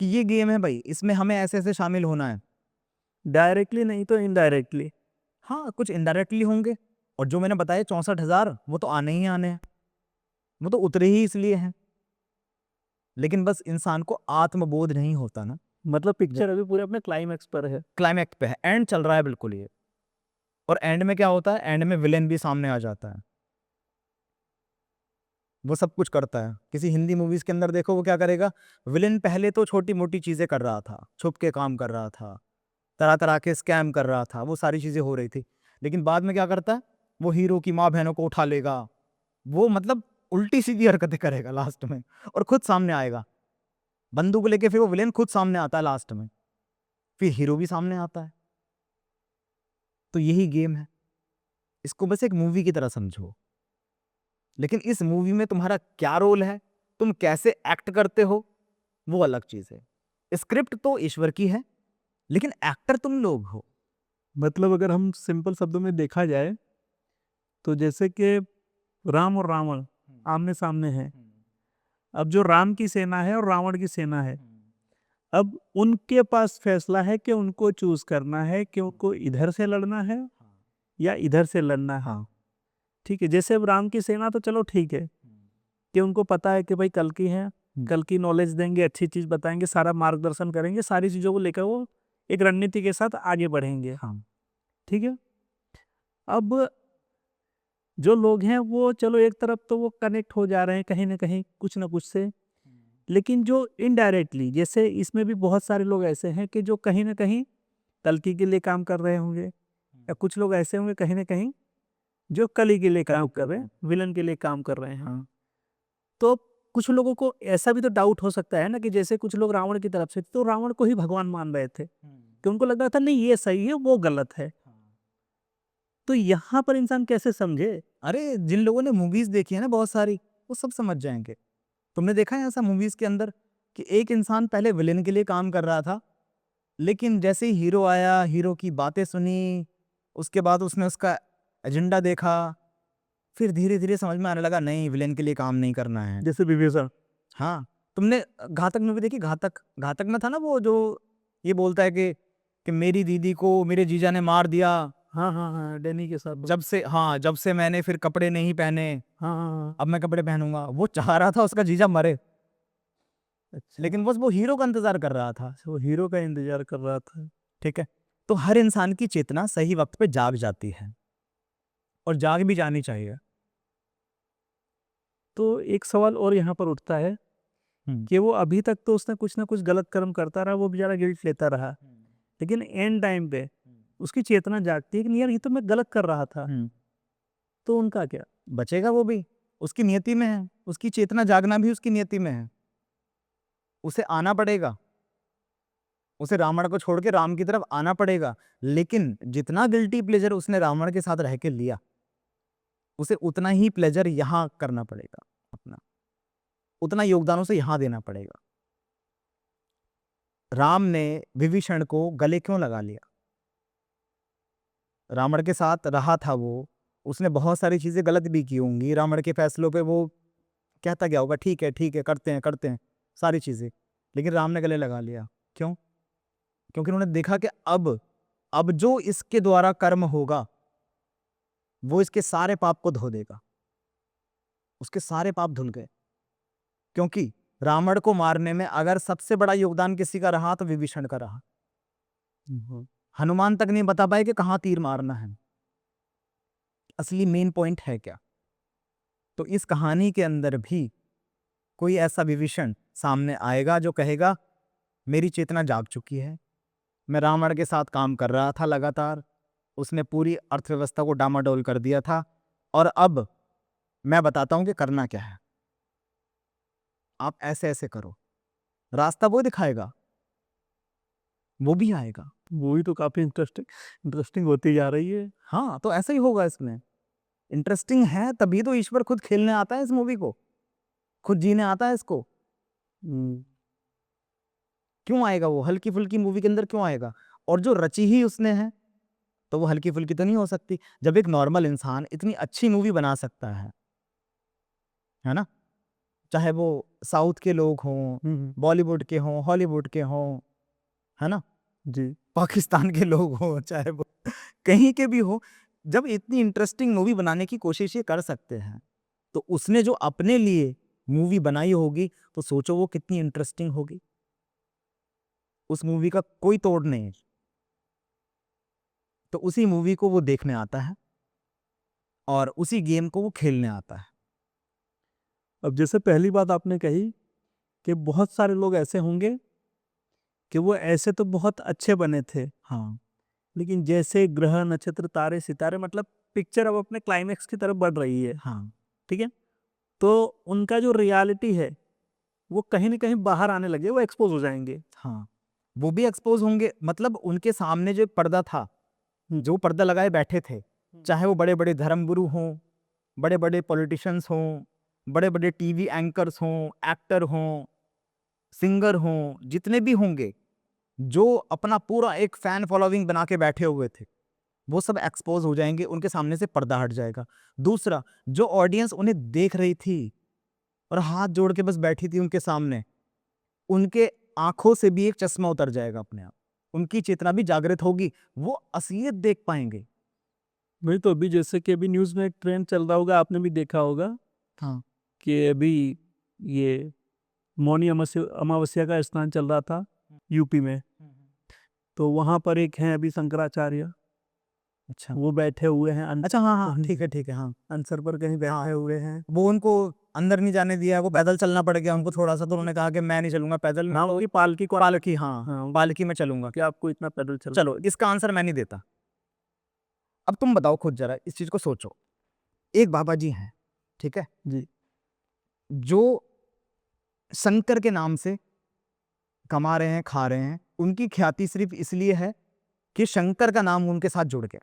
कि ये गेम है भाई, इसमें हमें ऐसे ऐसे शामिल होना है। डायरेक्टली नहीं तो इनडायरेक्टली। हाँ, कुछ इनडायरेक्टली होंगे, और जो मैंने बताया 64,000 वो तो आने ही आने हैं, वो तो उतरे ही इसलिए हैं। लेकिन बस इंसान को आत्मबोध नहीं होता ना। मतलब पिक्चर अभी पूरे अपने क्लाइमैक्स पर है। क्लाइमैक्स पे है, एंड चल रहा है बिल्कुल ये। और एंड में क्या होता है? एंड में विलेन भी सामने आ जाता है, वो सब कुछ करता है। किसी हिंदी मूवीज के अंदर देखो वो क्या करेगा, विलेन पहले तो छोटी मोटी चीजें कर रहा था, छुप के काम कर रहा था, तरह तरह के स्कैम कर रहा था, वो सारी चीजें हो रही थी। लेकिन बाद में क्या करता है, वो हीरो की माँ बहनों को उठा लेगा, वो मतलब उल्टी सीधी हरकतें करेगा लास्ट में, और खुद सामने आएगा बंदूक लेके। फिर वो विलेन खुद सामने आता है लास्ट में, फिर हीरो भी सामने आता है। तो यही गेम है, इसको बस एक मूवी की तरह समझो। लेकिन इस मूवी में तुम्हारा क्या रोल है, तुम कैसे एक्ट करते हो, वो अलग चीज है। स्क्रिप्ट तो ईश्वर की है, लेकिन एक्टर तुम लोग हो। मतलब अगर हम सिंपल शब्दों में देखा जाए तो जैसे कि राम और रावण आमने सामने हैं। अब जो राम की सेना है और रावण की सेना है, अब उनके पास फैसला है कि उनको चूज करना है कि उनको इधर से लड़ना है या इधर से लड़ना है। हाँ ठीक है, जैसे अब राम की सेना तो चलो ठीक है कि उनको पता है कि भाई कल की है, कल की नॉलेज देंगे, अच्छी चीज बताएंगे, सारा मार्गदर्शन करेंगे, सारी चीजों को लेकर वो एक रणनीति के साथ आगे बढ़ेंगे। हाँ ठीक है, अब जो लोग हैं वो चलो एक तरफ तो वो कनेक्ट हो जा रहे हैं कहीं ना कहीं कुछ ना कुछ से, लेकिन जो इनडायरेक्टली, जैसे इसमें भी बहुत सारे लोग ऐसे हैं कि जो कहीं ना कहीं कल्कि के लिए काम कर रहे होंगे, या कुछ लोग ऐसे होंगे कहीं ना कहीं जो कली के लिए काम कर रहे हैं, विलन के लिए काम कर रहे हैं। हाँ तो कुछ लोगों को ऐसा भी तो डाउट हो सकता है ना कि जैसे कुछ लोग रावण की तरफ से थे, तो रावण को ही भगवान मान रहे थे कि उनको लग रहा था नहीं ये सही है वो गलत है। तो यहाँ पर इंसान कैसे समझे? अरे जिन लोगों ने मूवीज देखी है ना बहुत सारी, वो सब समझ जाएंगे। तुमने देखा है ऐसा मूवीज के अंदर कि एक इंसान पहले विलेन के लिए काम कर रहा था, लेकिन जैसे ही हीरो आया, हीरो की बातें सुनी, उसके बाद उसने उसका एजेंडा देखा, फिर धीरे धीरे समझ में आने लगा नहीं विलेन के लिए काम नहीं करना है। जैसे विभीषण। हाँ, तुमने घातक मूवी देखी? घातक, घातक में था ना वो जो ये बोलता है कि मेरी दीदी को मेरे जीजा ने मार दिया, हाँ हाँ हाँ, डैनी के साथ। जब से मैंने फिर कपड़े नहीं पहने, हाँ हाँ हाँ। अब मैं कपड़े पहनूंगा। वो चाह रहा था उसका जीजा मरे, अच्छा, लेकिन बस वो हीरो का इंतजार कर रहा था। वो हीरो का इंतजार कर रहा था। ठीक है, तो हर इंसान की चेतना सही वक्त पे जाग जाती है, और जाग भी जानी चाहिए। तो एक सवाल और यहाँ पर उठता है कि वो अभी तक तो उसने कुछ ना कुछ गलत कर्म करता रहा, वो बेचारा गिल्ट लेता रहा, लेकिन एंड टाइम पे उसकी चेतना जागती है कि नहीं यार ये तो मैं गलत कर रहा था। तो उनका क्या? बचेगा वो भी, उसकी नियति में है, उसकी चेतना जागना भी उसकी नियति में है। उसे आना पड़ेगा, उसे रावण को छोड़ के राम की तरफ आना पड़ेगा। लेकिन जितना गिल्टी प्लेजर उसने रावण के साथ रह के लिया, उसे उतना ही प्लेजर यहां करना पड़ेगा अपना, उतना योगदान उसे यहां देना पड़ेगा। राम ने विभीषण को गले क्यों लगा लिया? रावण के साथ रहा था वो, उसने बहुत सारी चीजें गलत भी की होंगी, रावण के फैसलों पे वो कहता गया होगा ठीक है करते हैं सारी चीजें, लेकिन राम ने गले लगा लिया। क्यों? क्योंकि उन्होंने देखा कि अब जो इसके द्वारा कर्म होगा वो इसके सारे पाप को धो देगा। उसके सारे पाप धुल गए, क्योंकि रावण को मारने में अगर सबसे बड़ा योगदान किसी का रहा तो विभीषण का रहा। हनुमान तक नहीं बता पाए कि कहां तीर मारना है, असली मेन पॉइंट है क्या। तो इस कहानी के अंदर भी कोई ऐसा विभीषण सामने आएगा जो कहेगा मेरी चेतना जाग चुकी है, मैं रावण के साथ काम कर रहा था लगातार, उसने पूरी अर्थव्यवस्था को डामाडोल कर दिया था, और अब मैं बताता हूं कि करना क्या है। आप ऐसे ऐसे करो, रास्ता वो दिखाएगा, वो भी आएगा। मूवी तो काफी इंटरेस्टिंग होती जा रही है। हाँ, तो ऐसा ही होगा इसमें। इंटरेस्टिंग है तभी तो ईश्वर खुद खेलने आता है इस मूवी को, खुद जीने आता है इसको। क्यों आएगा वो हल्की फुल्की मूवी के अंदर, क्यों आएगा? और जो रची ही उसने है तो वो हल्की फुल्की तो नहीं हो सकती। जब एक नॉर्मल इंसान इतनी अच्छी मूवी बना सकता है ना, चाहे वो साउथ के लोग हों, बॉलीवुड के हों, हॉलीवुड के हों, है ना, जी, पाकिस्तान के लोग हों, चाहे वो कहीं के भी हो, जब इतनी इंटरेस्टिंग मूवी बनाने की कोशिश ये कर सकते हैं, तो उसने जो अपने लिए मूवी बनाई होगी तो सोचो वो कितनी इंटरेस्टिंग होगी। उस मूवी का कोई तोड़ नहीं है। तो उसी मूवी को वो देखने आता है और उसी गेम को वो खेलने आता है। अब जैसे पहली बात आपने कही कि बहुत सारे लोग ऐसे होंगे कि वो ऐसे तो बहुत अच्छे बने थे, हाँ लेकिन जैसे ग्रह नक्षत्र तारे सितारे, मतलब पिक्चर अब अपने क्लाइमेक्स की तरफ बढ़ रही है, हाँ ठीक है, तो उनका जो रियलिटी है वो कहीं ना कहीं बाहर आने लगे, वो एक्सपोज हो जाएंगे। हाँ, वो भी एक्सपोज होंगे। मतलब उनके सामने जो एक पर्दा था, जो पर्दा लगाए बैठे थे, चाहे वो बड़े बड़े धर्मगुरु हों, बड़े बड़े पॉलिटिशियंस हों, बड़े बड़े टीवी एंकर्स हों, एक्टर हों, सिंगर हों, जितने भी होंगे, जो अपना पूरा एक फैन फॉलोइंग बना के बैठे हुए थे, वो सब एक्सपोज हो जाएंगे, उनके सामने से पर्दा हट जाएगा। दूसरा, जो ऑडियंस उन्हें देख रही थी और हाथ जोड़ के बस बैठी थी उनके सामने, उनके आंखों से भी एक चश्मा उतर जाएगा अपने आप, उनकी चेतना भी जागृत होगी, वो असलियत देख पाएंगे। वही तो, अभी जैसे कि अभी न्यूज़ में एक ट्रेंड चल रहा होगा, आपने भी देखा होगा हाँ कि अभी ये मौनी अमावस्या का स्नान चल रहा था यूपी में, तो वहाँ पर एक हैं अभी शंकराचार्य, अच्छा वो बैठे हुए हैं अच्छा, हाँ हाँ ठीक है हाँ, आंसर पर कहीं बैठे हुए हैं। वो उनको अंदर नहीं जाने दिया, वो पैदल चलना पड़ गया उनको थोड़ा सा, तो उन्होंने कहा कि मैं नहीं चलूंगा पैदल, हाँ, वही पालकी को, पालकी, हाँ हाँ, पालकी में चलूंगा। कि आपको इतना पैदल चलो इसका आंसर मैं नहीं देता। अब तुम बताओ खुद जरा, इस चीज को सोचो। एक बाबा जी हैं, ठीक है जी, जो शंकर के नाम से कमा रहे हैं, खा रहे हैं, उनकी ख्याति सिर्फ इसलिए है कि शंकर का नाम उनके साथ जुड़ गया,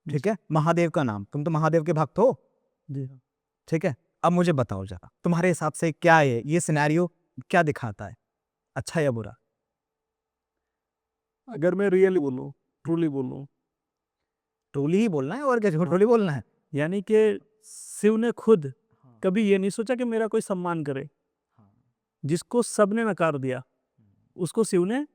ठीक है, महादेव का नाम, तुम तो महादेव के भक्त हो, जी हाँ। ठीक है। अब मुझे बताओ जरा, तुम्हारे हिसाब से क्या है ये सिनेरियो, क्या दिखाता है, अच्छा या बुरा? अगर मैं रियली बोलूँ, ट्रूली बोलूँ, ट्रूली ही बोलना है और क्या ट्रूली बोलना है? यानी कि शिव ने खुद कभी ये नहीं सोचा कि मेरा कोई सम्मान करे। जिसको सबने नकार दिया, उसको शिव ने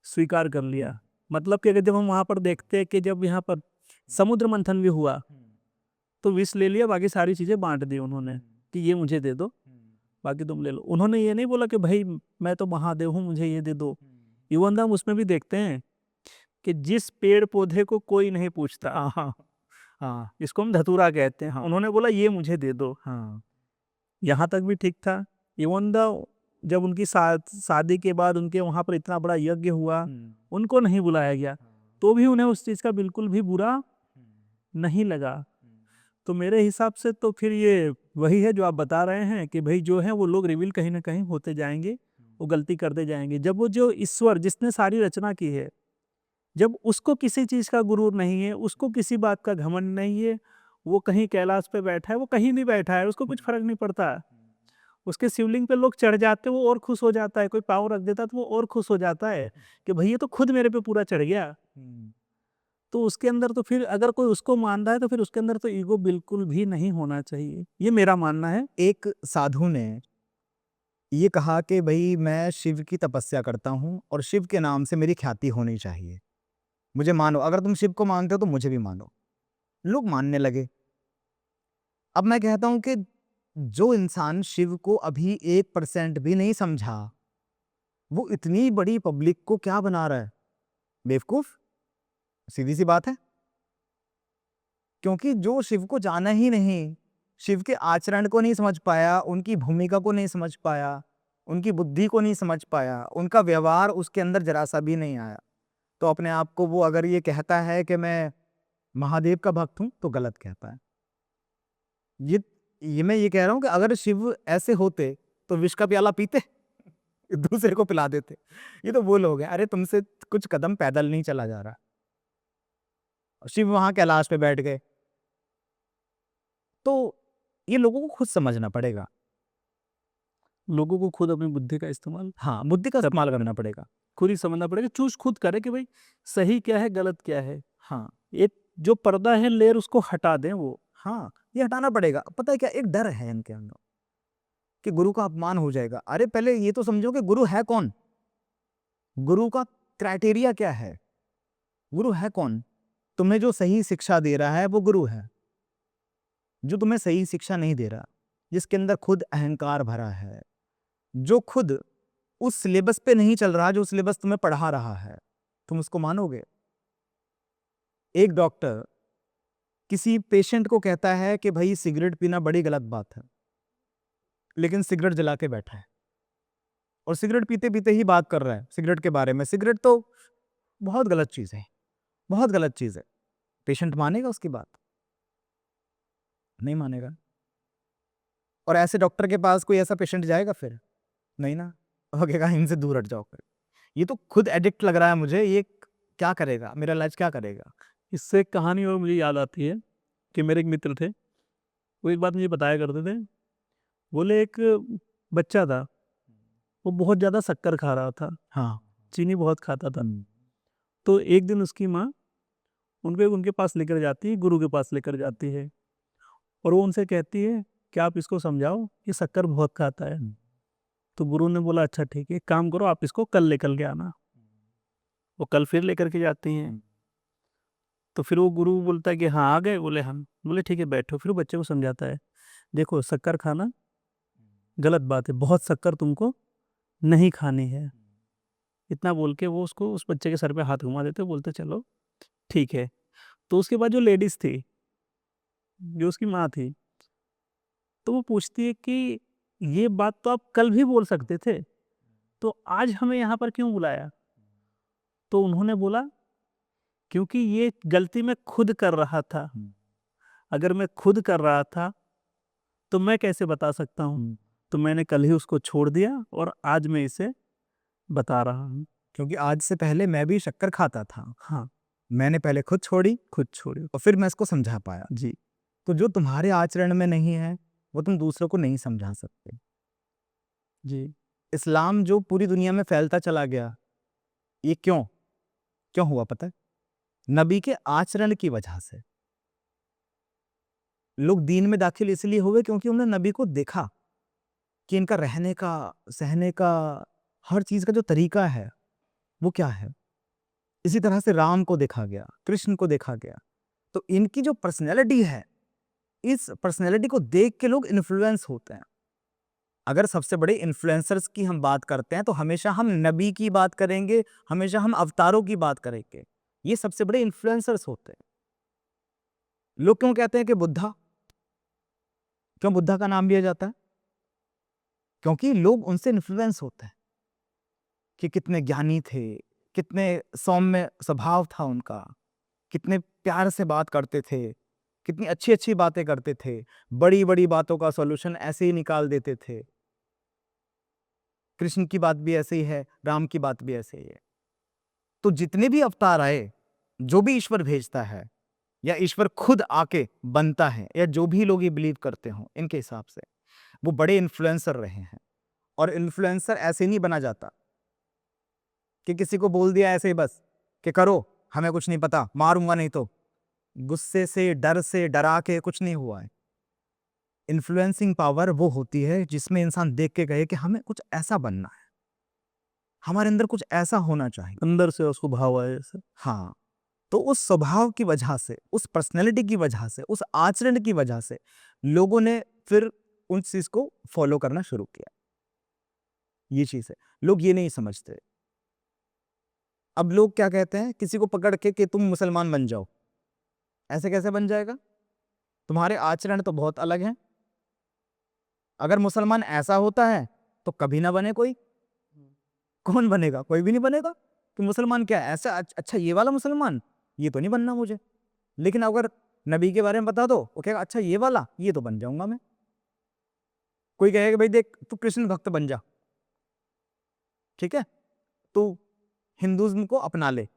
स्वीकार कर लिया। मतलब कि अगर जब हम वहाँ पर देखते हैं कि जब यहाँ पर समुद्र मंथन भी हुआ, तो विष ले लिया, बाकी सारी चीज़ें बांट दी उन्होंने कि ये मुझे दे दो, बाकी तुम ले लो। उन्होंने ये नहीं बोला कि भाई मैं तो महादेव हूँ, मुझे ये दे दो। इवन हम उसमें भी देखते हैं कि जिस पेड़ पौधे को कोई नहीं पूछता, हाँ हाँ इसको हम धतूरा कहते हैं, हाँ। उन्होंने बोला ये मुझे दे दो। हाँ यहाँ तक भी ठीक था। इवन जब उनकी शादी के बाद उनके वहाँ पर इतना बड़ा यज्ञ हुआ, उनको नहीं बुलाया गया, तो भी उन्हें उस चीज़ का बिल्कुल भी बुरा नहीं लगा। तो मेरे हिसाब से तो फिर ये वही है जो आप बता रहे हैं कि भाई जो है वो लोग रिवील कहीं ना कहीं होते जाएंगे, वो गलती करते जाएंगे। जब वो जो ईश्वर जिसने सारी रचना की है, जब उसको किसी चीज़ का गुरूर नहीं है, उसको किसी बात का घमंड नहीं है, वो कहीं कैलाश पे बैठा है, वो कहीं नहीं बैठा है, उसको कुछ फर्क नहीं पड़ता। उसके शिवलिंग पे लोग चढ़ जाते, वो और खुश हो जाता है, कोई पाँव रख देता तो वो और खुश हो जाता है कि भाई ये तो खुद मेरे पे पूरा चढ़ गया। तो उसके अंदर तो फिर अगर कोई उसको मान रहा है तो फिर उसके अंदर तो ईगो बिल्कुल भी नहीं होना चाहिए, ये मेरा मानना है। एक साधु ने ये कहा कि भाई मैं शिव की तपस्या करता हूँ और शिव के नाम से मेरी ख्याति होनी चाहिए, मुझे मानो, अगर तुम शिव को मानते हो तो मुझे भी मानो। लोग मानने लगे। अब मैं कहता हूं कि जो इंसान शिव को अभी 1% भी नहीं समझा, वो इतनी बड़ी पब्लिक को क्या बना रहा है, बेवकूफ, सीधी सी बात है। क्योंकि जो शिव को जाना ही नहीं, शिव के आचरण को नहीं समझ पाया, उनकी भूमिका को नहीं समझ पाया, उनकी बुद्धि को नहीं समझ पाया, उनका व्यवहार उसके अंदर जरा सा भी नहीं आया, तो अपने आप को वो अगर ये कहता है कि मैं महादेव का भक्त हूं, तो गलत कहता है। ये मैं ये कह रहा हूं कि अगर शिव ऐसे होते तो विष का प्याला पीते, दूसरे को पिला देते। ये तो वो लोग हैं, अरे तुमसे कुछ कदम पैदल नहीं चला जा रहा, शिव वहां कैलाश पे बैठ गए। तो ये लोगों को खुद समझना पड़ेगा, लोगों को खुद अपनी बुद्धि का इस्तेमाल, हाँ बुद्धि का इस्तेमाल करना पड़ेगा। खुद ही समझना पड़ेगा, चूज खुद करे कि भाई सही क्या है, गलत क्या है। हाँ एक जो पर्दा है लेयर, उसको हटा दें वो। हाँ, ये हटाना पड़ेगा। पता है क्या, एक डर है इनके अंदर कि गुरु का अपमान हो जाएगा। अरे पहले ये तो समझो कि गुरु है कौन, गुरु का क्राइटेरिया क्या है, गुरु है कौन? तुम्हें जो सही शिक्षा दे रहा है वो गुरु है। जो तुम्हें सही शिक्षा नहीं दे रहा, जिसके अंदर खुद अहंकार भरा है, जो खुद उस सिलेबस पे नहीं चल रहा जो सिलेबस तुम्हें पढ़ा रहा है, तुम उसको मानोगे? एक डॉक्टर किसी पेशेंट को कहता है कि भाई सिगरेट पीना बड़ी गलत बात है, लेकिन सिगरेट जला के बैठा है और सिगरेट पीते पीते ही बात कर रहा है सिगरेट के बारे में। सिगरेट तो बहुत गलत चीज है, बहुत गलत चीज है। पेशेंट मानेगा उसकी बात? नहीं मानेगा। और ऐसे डॉक्टर के पास कोई ऐसा पेशेंट जाएगा फिर? नहीं ना, वो कहेगा इनसे दूर हट जाओ कर। ये तो खुद एडिक्ट लग रहा है मुझे, ये क्या करेगा, मेरा इलाज क्या करेगा? इससे एक कहानी और मुझे याद आती है कि मेरे एक मित्र थे, वो एक बात मुझे बताया करते थे। बोले एक बच्चा था, वो बहुत ज़्यादा शक्कर खा रहा था, हाँ चीनी बहुत खाता था। तो एक दिन उसकी माँ उनके पास लेकर जाती है, गुरु के पास लेकर जाती है, और वो उनसे कहती है कि आप इसको समझाओ कि शक्कर बहुत खाता है। तो गुरु ने बोला अच्छा ठीक है, एक काम करो, आप इसको कल लेकर के आना। वो कल फिर लेकर के जाती हैं। तो फिर वो गुरु बोलता है कि हाँ आ गए, बोले हम, बोले ठीक है बैठो। फिर वो बच्चे को समझाता है, देखो शक्कर खाना गलत बात है, बहुत शक्कर तुमको नहीं खानी है। इतना बोल के वो उसको, उस बच्चे के सर पे हाथ घुमा देते, बोलते चलो ठीक है। तो उसके बाद जो लेडीज थी, जो उसकी माँ थी, तो वो पूछती है कि ये बात तो आप कल भी बोल सकते थे, तो आज हमें यहाँ पर क्यों बुलाया? तो उन्होंने बोला क्योंकि ये गलती मैं खुद कर रहा था। अगर मैं खुद कर रहा था तो मैं कैसे बता सकता हूँ? तो मैंने कल ही उसको छोड़ दिया और आज मैं इसे बता रहा हूँ। क्योंकि आज से पहले मैं भी शक्कर खाता था, हाँ, मैंने पहले खुद छोड़ी खुद छोड़िए। और फिर मैं इसको समझा पाया। जी, तो जो तुम्हारे आचरण में नहीं है वो तुम दूसरों को नहीं समझा सकते। जी, इस्लाम जो पूरी दुनिया में फैलता चला गया, ये क्यों क्यों हुआ पता है? नबी के आचरण की वजह से। लोग दीन में दाखिल इसलिए हुए क्योंकि उन्होंने नबी को देखा कि इनका रहने का, सहने का, हर चीज का जो तरीका है वो क्या है। इसी तरह से राम को देखा गया, कृष्ण को देखा गया। तो इनकी जो पर्सनैलिटी है, इस पर्सनैलिटी को देख के लोग इन्फ्लुएंस होते हैं। अगर सबसे बड़े इन्फ्लुएंसर्स की हम बात करते हैं तो हमेशा हम नबी की बात करेंगे, हमेशा हम अवतारों की बात करेंगे। ये सबसे बड़े इन्फ्लुएंसर्स होते हैं। लोग क्यों कहते हैं कि बुद्धा, क्यों बुद्धा का नाम लिया जाता है? क्योंकि लोग उनसे इन्फ्लुएंस होते हैं कि कितने ज्ञानी थे, कितने सौम्य स्वभाव था उनका, कितने प्यार से बात करते थे, कितनी अच्छी अच्छी बातें करते थे, बड़ी बड़ी बातों का सॉल्यूशन ऐसे ही निकाल देते थे। कृष्ण की बात भी ऐसे ही है, राम की बात भी ऐसे ही है। तो जितने भी अवतार आए, जो भी ईश्वर भेजता है या ईश्वर खुद आके बनता है, या जो भी लोग ये बिलीव करते हो, इनके हिसाब से वो बड़े इन्फ्लुएंसर रहे हैं। और इन्फ्लुएंसर ऐसे नहीं बना जाता कि किसी को बोल दिया ऐसे ही बस कि करो, हमें कुछ नहीं पता, मारूंगा नहीं तो। गुस्से से, डर से डरा के कुछ नहीं हुआ है। इन्फ्लुएंसिंग पावर वो होती है जिसमें इंसान देख के कहे कि हमें कुछ ऐसा बनना है, हमारे अंदर कुछ ऐसा होना चाहिए। अंदर से उसको भाव आए ऐसे। हाँ, तो उस स्वभाव की वजह से, उस पर्सनैलिटी की वजह से, उस आचरण की वजह से लोगों ने फिर उन चीज को फॉलो करना शुरू किया। ये चीज है, लोग ये नहीं समझते। अब लोग क्या कहते हैं, किसी को पकड़ के कि तुम मुसलमान बन जाओ। ऐसे कैसे बन जाएगा? तुम्हारे आचरण तो बहुत अलग हैं। अगर मुसलमान ऐसा होता है तो कभी ना बने कोई। कौन बनेगा? कोई भी नहीं बनेगा। तो मुसलमान क्या है? ऐसा अच्छा ये वाला मुसलमान, ये तो नहीं बनना मुझे। लेकिन अगर नबी के बारे में बता दो, वो कहेगा अच्छा ये वाला, ये तो बन जाऊंगा मैं। कोई कहेगा भाई देख तू कृष्ण भक्त बन जा, ठीक है, तू हिंदुज्म को अपना ले।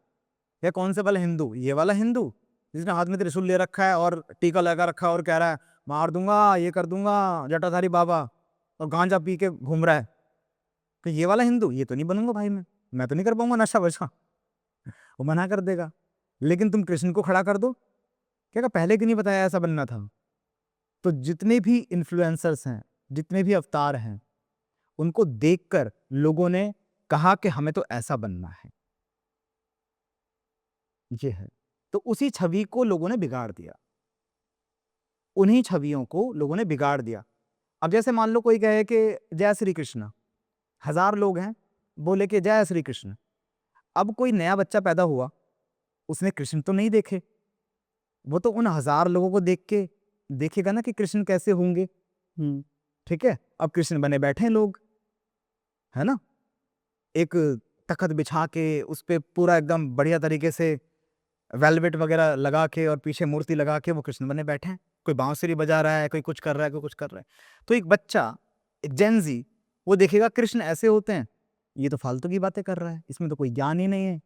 या कौन से वाला हिंदू? ये वाला हिंदू जिसने हाथ में त्रिशूल ले रखा है और टीका लगा रखा है और कह रहा है मार दूंगा, ये कर दूंगा, जटाधारी बाबा, और गांजा पी के घूम रहा है। तो ये वाला हिंदू, ये तो नहीं बनूंगा भाई मैं तो नहीं कर पाऊंगा नशा वशा। वो मना कर देगा। लेकिन तुम कृष्ण को खड़ा कर दो, क्या पहले क्यों नहीं बताया ऐसा बनना था? तो जितने भी इन्फ्लुएंसर्स हैं, जितने भी अवतार हैं, उनको देखकर लोगों ने कहा कि हमें तो ऐसा बनना है। ये है। तो उसी छवि को लोगों ने बिगाड़ दिया, उन्हीं छवियों को लोगों ने बिगाड़ दिया। अब जैसे मान लो कोई कहे कि जय श्री कृष्ण, 1000 लोग हैं बोले कि जय श्री कृष्ण। अब कोई नया बच्चा पैदा हुआ, उसने कृष्ण तो नहीं देखे, वो तो उन 1000 लोगों को देख के देखेगा ना कि कृष्ण कैसे होंगे। ठीक है, अब कृष्ण बने बैठे हैं लोग, है ना, एक तखत बिछा के उस पे पूरा एकदम बढ़िया तरीके से वेलवेट वगैरह लगा के और पीछे मूर्ति लगा के वो कृष्ण बने बैठे हैं। कोई बांसुरी बजा रहा है, कोई कुछ कर रहा है, कोई कुछ कर रहा है। तो एक बच्चा, एक जेनजी, वो देखेगा कृष्ण ऐसे होते हैं, ये तो फालतू की बातें कर रहा है, इसमें तो कोई ज्ञान ही नहीं है।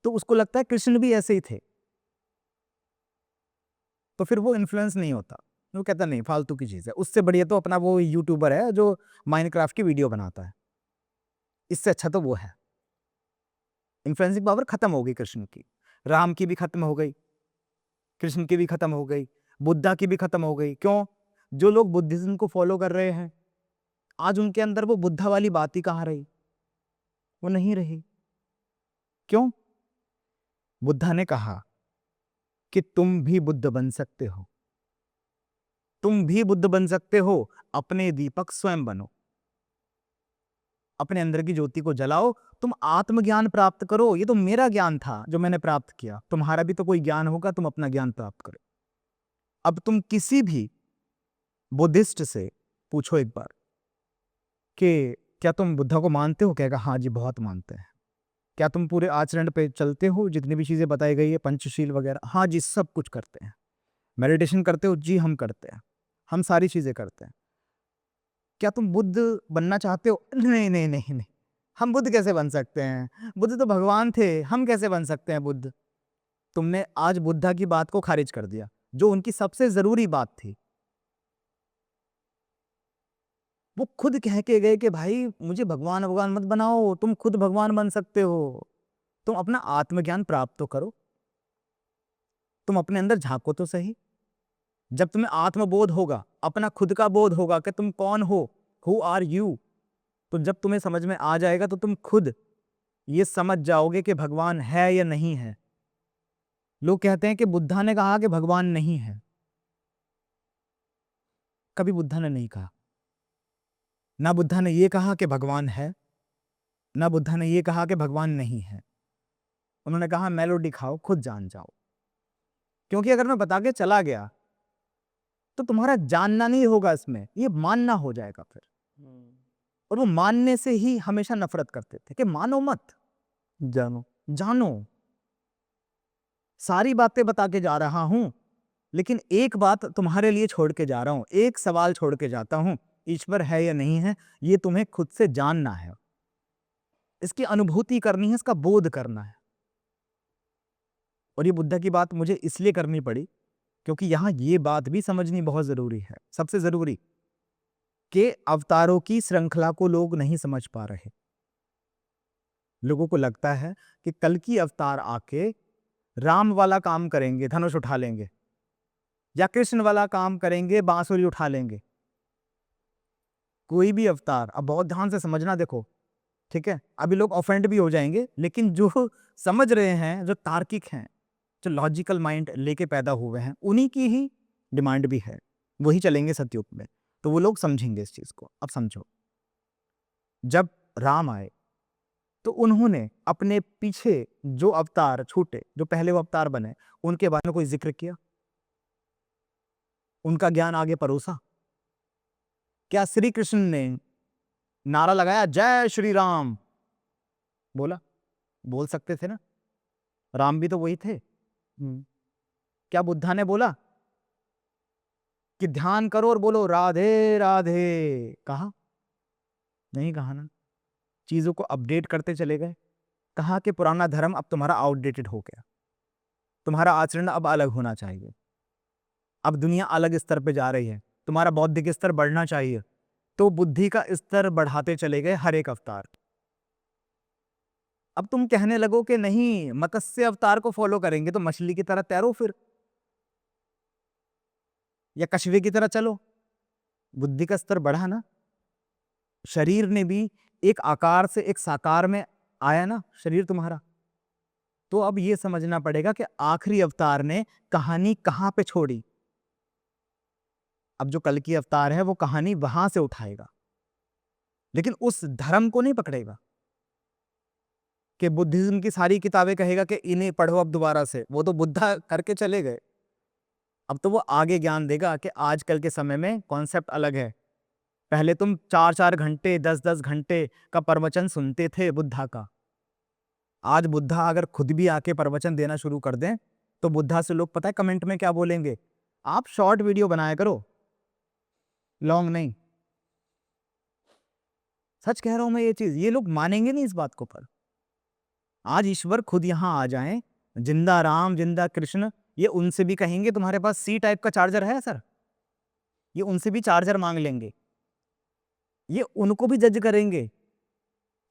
तो उसको लगता है कृष्ण भी ऐसे ही थे। तो फिर वो इन्फ्लुएंस नहीं होता, वो कहता नहीं फालतू की चीज है, उससे बढ़िया तो अपना वो यूट्यूबर है जो माइनक्राफ्ट की वीडियो बनाता है, इससे अच्छा तो वो है। इन्फ्लुएंसिंग पावर खत्म हो गई कृष्ण की, राम की भी खत्म हो गई, कृष्ण की भी खत्म हो गई, बुद्धा की भी खत्म हो गई। क्यों? जो लोग बुद्धिज्म को फॉलो कर रहे हैं आज उनके अंदर वो बुद्धा वाली बात ही कहाँ रही? वो नहीं रही। क्यों? बुद्धा ने कहा कि तुम भी बुद्ध बन सकते हो, तुम भी बुद्ध बन सकते हो, अपने दीपक स्वयं बनो, अपने अंदर की ज्योति को जलाओ, तुम आत्मज्ञान प्राप्त करो। ये तो मेरा ज्ञान था जो मैंने प्राप्त किया, तुम्हारा भी तो कोई ज्ञान होगा, तुम अपना ज्ञान प्राप्त करो। अब तुम किसी भी बुद्धिस्ट से पूछो एक बार कि क्या तुम बुद्धा को मानते हो? कहेगा हाँ जी बहुत मानते हैं। क्या तुम पूरे आचरण पे चलते हो, जितनी भी चीजें बताई गई है पंचशील वगैरह? हाँ जी सब कुछ करते हैं। मेडिटेशन करते हो? जी हम करते हैं, हम सारी चीजें करते हैं। क्या तुम बुद्ध बनना चाहते हो? नहीं नहीं नहीं नहीं, हम बुद्ध कैसे बन सकते हैं? बुद्ध तो भगवान थे, हम कैसे बन सकते हैं बुद्ध? तुमने आज बुद्धा की बात को खारिज कर दिया, जो उनकी सबसे जरूरी बात थी। वो खुद कह के गए कि भाई मुझे भगवान भगवान मत बनाओ, तुम खुद भगवान बन सकते हो, तुम अपना आत्मज्ञान प्राप्त तो करो, तुम अपने अंदर झांको तो सही। जब तुम्हें आत्मबोध होगा, अपना खुद का बोध होगा कि तुम कौन हो, हु आर यू, तो जब तुम्हें समझ में आ जाएगा तो तुम खुद ये समझ जाओगे कि भगवान है या नहीं है। लोग कहते हैं कि बुद्धा ने कहा कि भगवान नहीं है। कभी बुद्धा ने नहीं कहा। ना बुद्धा ने ये कहा कि भगवान है, ना बुद्धा ने ये कहा कि भगवान नहीं है। उन्होंने कहा मेलोडी खाओ, खुद जान जाओ। क्योंकि अगर मैं बता के चला गया तो तुम्हारा जानना नहीं होगा, इसमें ये मानना हो जाएगा फिर। और वो मानने से ही हमेशा नफरत करते थे कि मानो मत, जानो। जानो। सारी बातें बता के जा रहा हूं, लेकिन एक बात तुम्हारे लिए छोड़ के जा रहा हूं, एक सवाल छोड़ के जाता हूं, ईश्वर है या नहीं है, ये तुम्हें खुद से जानना है, इसकी अनुभूति करनी है, इसका बोध करना है। और ये बुद्धा की बात मुझे इसलिए करनी पड़ी क्योंकि यहां ये बात भी समझनी बहुत जरूरी है, सबसे जरूरी, कि अवतारों की श्रृंखला को लोग नहीं समझ पा रहे। लोगों को लगता है कि कल की अवतार आके राम वाला काम करेंगे, धनुष उठा लेंगे, या कृष्ण वाला काम करेंगे, बांसुरी उठा लेंगे। कोई भी अवतार, अब बहुत ध्यान से समझना, देखो ठीक है, अभी लोग ऑफेंड भी हो जाएंगे, लेकिन जो समझ रहे हैं, जो तार्किक हैं, जो लॉजिकल माइंड लेके पैदा हुए हैं, उन्हीं की ही डिमांड भी है, वही चलेंगे सतयुग में, तो वो लोग समझेंगे इस चीज को। अब समझो, जब राम आए तो उन्होंने अपने पीछे जो अवतार छूटे, जो पहले वो अवतार बने, उनके बारे में कोई जिक्र किया? उनका ज्ञान आगे परोसा? क्या श्री कृष्ण ने नारा लगाया जय श्री राम? बोला? बोल सकते थे ना, राम भी तो वही थे। क्या बुद्धा ने बोला कि ध्यान करो और बोलो राधे राधे? कहा? नहीं कहा ना। चीजों को अपडेट करते चले गए। कहा कि पुराना धर्म अब तुम्हारा आउटडेटेड हो गया, तुम्हारा आचरण अब अलग होना चाहिए, अब दुनिया अलग स्तर पे जा रही है, तुम्हारा बौद्धिक स्तर बढ़ना चाहिए। तो बुद्धि का स्तर बढ़ाते चले गए हर एक अवतार। अब तुम कहने लगो कि नहीं, मत्स्य अवतार को फॉलो करेंगे तो मछली की तरह तैरो फिर, या कछुए की तरह चलो। बुद्धि का स्तर बढ़ा ना, शरीर ने भी एक आकार से एक साकार में आया ना शरीर तुम्हारा। तो अब ये समझना पड़ेगा कि आखिरी अवतार ने कहानी कहां पे छोड़ी। अब जो कल की अवतार है वो कहानी वहां से उठाएगा, लेकिन उस धर्म को नहीं पकड़ेगा कि बुद्धिज्म की सारी किताबें कहेगा कि इन्हें पढ़ो अब दोबारा से। वो तो बुद्धा करके चले गए, अब तो वो आगे ज्ञान देगा कि आजकल के समय में कॉन्सेप्ट अलग है। पहले तुम 4-4 घंटे 10-10 घंटे का प्रवचन सुनते थे बुद्धा का। आज बुद्धा अगर खुद भी आके प्रवचन देना शुरू कर दें तो बुद्धा से लोग पता है कमेंट में क्या बोलेंगे? आप शॉर्ट वीडियो बनाया करो, लॉन्ग नहीं। सच कह रहा हूं मैं, ये चीज ये लोग मानेंगे नहीं इस बात को। पर आज ईश्वर खुद यहां आ जाएं, जिंदा राम जिंदा कृष्ण, ये उनसे भी कहेंगे तुम्हारे पास सी टाइप का चार्जर है सर? ये उनसे भी चार्जर मांग लेंगे, ये उनको भी जज करेंगे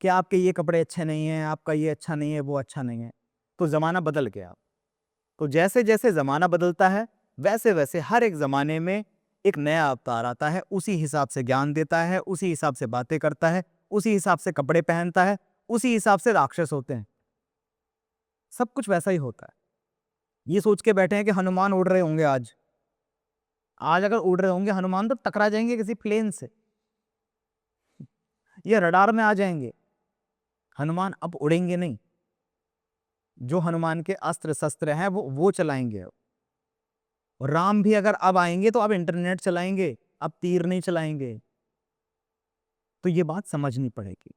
कि आपके ये कपड़े अच्छे नहीं हैं, आपका ये अच्छा नहीं है, वो अच्छा नहीं है। तो ज़माना बदल गया। तो जैसे जैसे ज़माना बदलता है वैसे वैसे हर एक ज़माने में एक नया अवतार आता है, उसी हिसाब से ज्ञान देता है, उसी हिसाब से बातें करता है, उसी हिसाब से कपड़े पहनता है, उसी हिसाब से राक्षस होते हैं। सब कुछ वैसा ही होता है। ये सोच के बैठे हैं कि हनुमान उड़ रहे होंगे आज। आज अगर उड़ रहे होंगे हनुमान तो टकरा जाएंगे किसी प्लेन से, ये रडार में आ जाएंगे। हनुमान अब उड़ेंगे नहीं। जो हनुमान के अस्त्र शस्त्र हैं वो चलाएंगे। और राम भी अगर अब आएंगे तो अब इंटरनेट चलाएंगे, अब तीर नहीं चलाएंगे। तो ये बात समझनी पड़ेगी,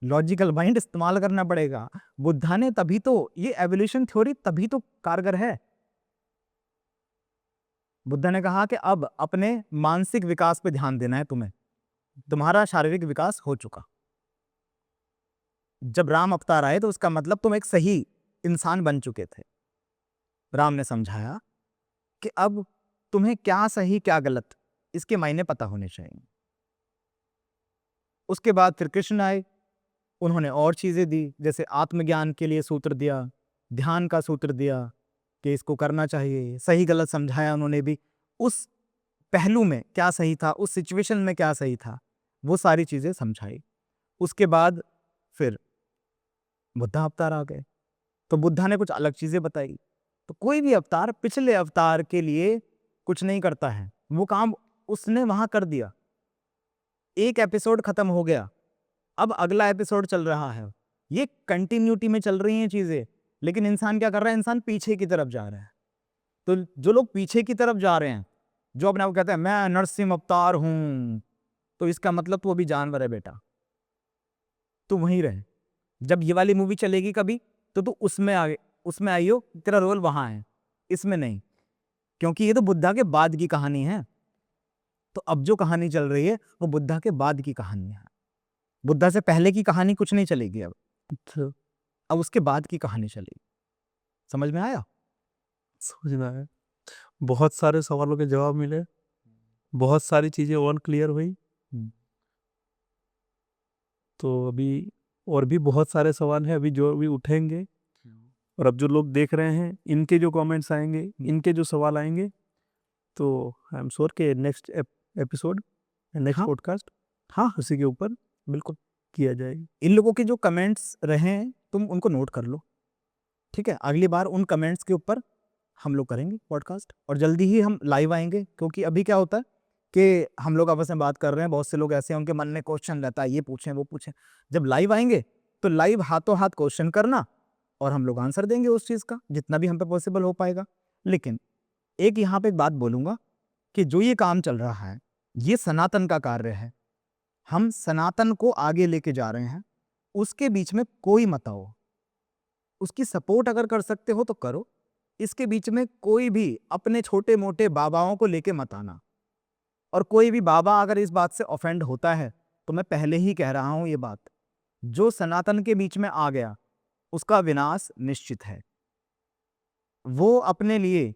लॉजिकल माइंड इस्तेमाल करना पड़ेगा। बुद्धा ने तभी तो, ये एवोल्यूशन थ्योरी तभी तो कारगर है। बुद्धा ने कहा कि अब अपने मानसिक विकास पे ध्यान देना है तुम्हें, तुम्हारा शारीरिक विकास हो चुका। जब राम अवतार आए तो उसका मतलब तुम एक सही इंसान बन चुके थे। राम ने समझाया कि अब तुम्हें क्या सही क्या गलत इसके मायने पता होने चाहिए। उसके बाद फिर कृष्ण आए, उन्होंने और चीजें दी, जैसे आत्मज्ञान के लिए सूत्र दिया, ध्यान का सूत्र दिया कि इसको करना चाहिए, सही गलत समझाया उन्होंने भी। उस पहलू में क्या सही था, उस सिचुएशन में क्या सही था, वो सारी चीजें समझाई। उसके बाद फिर बुद्धा अवतार आ गए, तो बुद्धा ने कुछ अलग चीजें बताई। तो कोई भी अवतार पिछले अवतार के लिए कुछ नहीं करता है, वो काम उसने वहां कर दिया। एक एपिसोड खत्म हो गया, अब अगला एपिसोड चल रहा है। ये कंटिन्यूटी में चल रही हैं चीजें, लेकिन इंसान क्या कर रहा है, इंसान पीछे की तरफ जा रहा है। तो जो लोग पीछे की तरफ जा रहे हैं, जो अपने आप को कहते हैं मैं नरसिंह अवतार हूं, तो इसका मतलब तू अभी जानवर है बेटा, तू वहीं रहे। जब ये वाली मूवी चलेगी कभी तो तू उसमें आइयो, तेरा रोल वहां है, इसमें नहीं, क्योंकि ये तो बुद्धा के बाद की कहानी है। तो अब जो कहानी चल रही है वो बुद्धा के बाद की कहानी है। बुद्धा से पहले की कहानी कुछ नहीं चलेगी अब उसके बाद की कहानी चलेगी। समझ में आया? समझ में आया। बहुत सारे सवालों के जवाब मिले, बहुत सारी चीजें और क्लियर हुई। तो अभी और भी बहुत सारे सवाल हैं अभी जो अभी उठेंगे, और अब जो लोग देख रहे हैं इनके जो कमेंट्स आएंगे, इनके जो सवाल आएंगे, तो आई एम श्योर के नेक्स्ट एपिसोड, नेक्स्ट पॉडकास्ट हाँ उसी के ऊपर बिल्कुल किया जाएगा। इन लोगों के जो कमेंट्स रहे तुम उनको नोट कर लो, ठीक है? अगली बार उन कमेंट्स के ऊपर हम लोग करेंगे पॉडकास्ट, और जल्दी ही हम लाइव आएंगे। क्योंकि अभी क्या होता है कि हम लोग आपस में बात कर रहे हैं, बहुत से लोग ऐसे हैं उनके मन में क्वेश्चन रहता है, ये पूछें वो पूछें। जब लाइव आएंगे तो लाइव हाथों हाथ क्वेश्चन करना और हम लोग आंसर देंगे उस चीज़ का, जितना भी हम पे पॉसिबल हो पाएगा। लेकिन एक यहाँ पे एक बात बोलूँगा कि जो ये काम चल रहा है ये सनातन का कार्य है, हम सनातन को आगे लेके जा रहे हैं। उसके बीच में कोई मत आओ, उसकी सपोर्ट अगर कर सकते हो तो करो, इसके बीच में कोई भी अपने छोटे मोटे बाबाओं को लेके मत आना। और कोई भी बाबा अगर इस बात से ऑफेंड होता है तो मैं पहले ही कह रहा हूं ये बात, जो सनातन के बीच में आ गया उसका विनाश निश्चित है। वो अपने लिए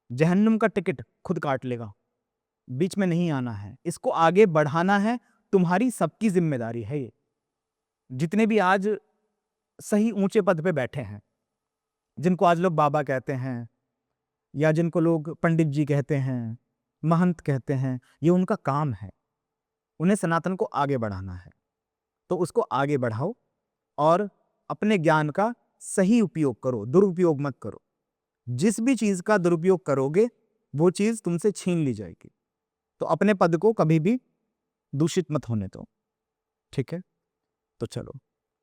जहन्नुम का टिकट खुद काट लेगा। बीच में नहीं आना है, इसको आगे बढ़ाना है, तुम्हारी सबकी जिम्मेदारी है ये। जितने भी आज सही ऊंचे पद पे बैठे हैं, जिनको आज लोग बाबा कहते हैं या जिनको लोग पंडित जी कहते हैं, महंत कहते हैं, ये उनका काम है, उन्हें सनातन को आगे बढ़ाना है। तो उसको आगे बढ़ाओ और अपने ज्ञान का सही उपयोग करो, दुरुपयोग मत करो। जिस भी चीज का दुरुपयोग करोगे वो चीज तुमसे छीन ली जाएगी। तो अपने पद को कभी भी दूषित मत होने दो, ठीक है? तो चलो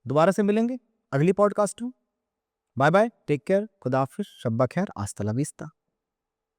दोबारा से मिलेंगे अगली पॉडकास्ट में। बाय बाय, टेक केयर, खुदा हाफिज, शब्बा खैर, आस्ता ला विस्ता।